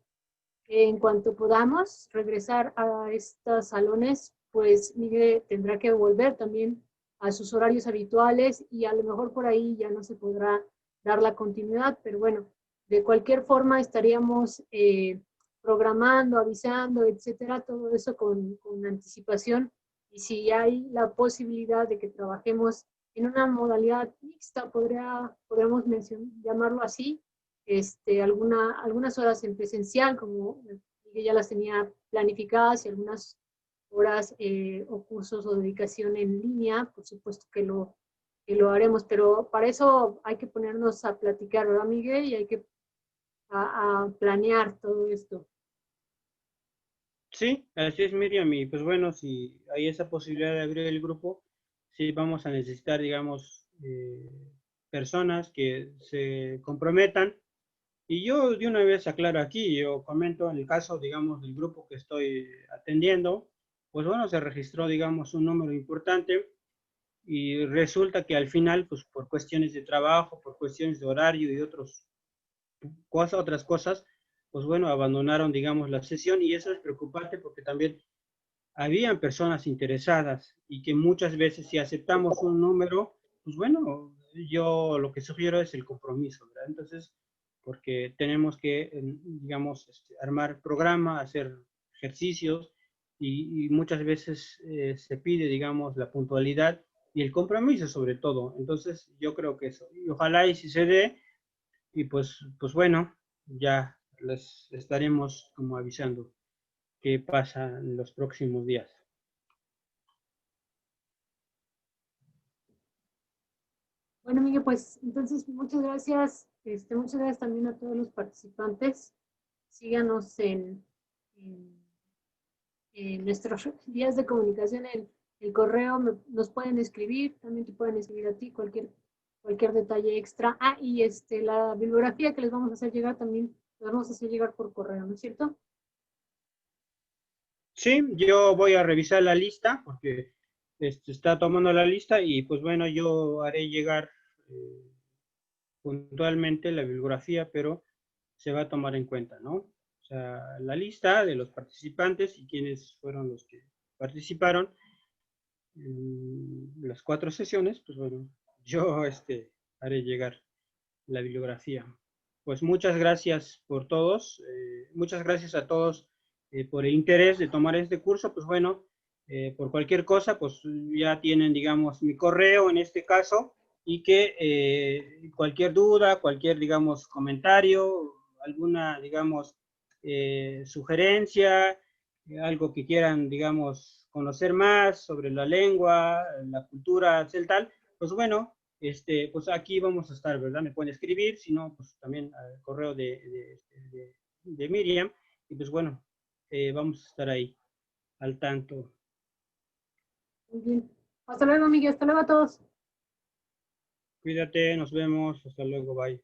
S1: En cuanto podamos regresar a estos salones, pues Miguel tendrá que volver también a sus horarios habituales y a lo mejor por ahí ya no se podrá dar la continuidad, pero bueno, de cualquier forma estaríamos programando, avisando, etcétera, todo eso con anticipación. Y si hay la posibilidad de que trabajemos en una modalidad mixta, podríamos llamarlo así, algunas horas en presencial, como que ya las tenía planificadas, y algunas horas o cursos o dedicación en línea, por supuesto que lo haremos, pero para eso hay que ponernos a platicar, ¿verdad, Miguel? Y hay que a planear todo esto.
S2: Sí, así es, Miriam, y pues bueno, si hay esa posibilidad de abrir el grupo, sí vamos a necesitar, digamos, personas que se comprometan. Y yo de una vez aclaro aquí, yo comento en el caso, digamos, del grupo que estoy atendiendo, pues bueno, se registró, digamos, un número importante y resulta que al final, pues por cuestiones de trabajo, por cuestiones de horario y otras cosas, pues bueno, abandonaron, digamos, la sesión y eso es preocupante porque también habían personas interesadas y que muchas veces si aceptamos un número, pues bueno, yo lo que sugiero es el compromiso, ¿verdad? Entonces, porque tenemos que, digamos, armar programa, hacer ejercicios y muchas veces se pide, digamos, la puntualidad y el compromiso sobre todo. Entonces, yo creo que eso, y ojalá y si se dé, y pues bueno, ya les estaremos como avisando qué pasa en los próximos días.
S1: Bueno, Miguel, pues entonces muchas gracias. Muchas gracias también a todos los participantes. Síganos en nuestros días de comunicación, el correo, nos pueden escribir, también te pueden escribir a ti cualquier detalle extra. Ah, y la bibliografía que les vamos a hacer llegar también, les vamos a hacer llegar por correo, ¿no es cierto?
S2: Sí, yo voy a revisar la lista porque está tomando la lista y pues bueno, yo haré llegar eh, puntualmente la bibliografía, pero se va a tomar en cuenta, ¿no? O sea, la lista de los participantes y quiénes fueron los que participaron en las 4 sesiones, pues bueno, yo haré llegar la bibliografía. Pues muchas gracias por todos, muchas gracias a todos por el interés de tomar este curso, pues bueno, por cualquier cosa, pues ya tienen, digamos, mi correo en este caso, y que cualquier duda, cualquier, digamos, comentario, alguna, digamos, sugerencia, algo que quieran, digamos, conocer más sobre la lengua, la cultura celtal, pues bueno, pues aquí vamos a estar, ¿verdad? Me pueden escribir, si no, pues también al correo de Miriam, y pues bueno, vamos a estar ahí al tanto.
S1: Muy bien. Hasta luego, Miguel. Hasta luego a todos.
S2: Cuídate, nos vemos, hasta luego, bye.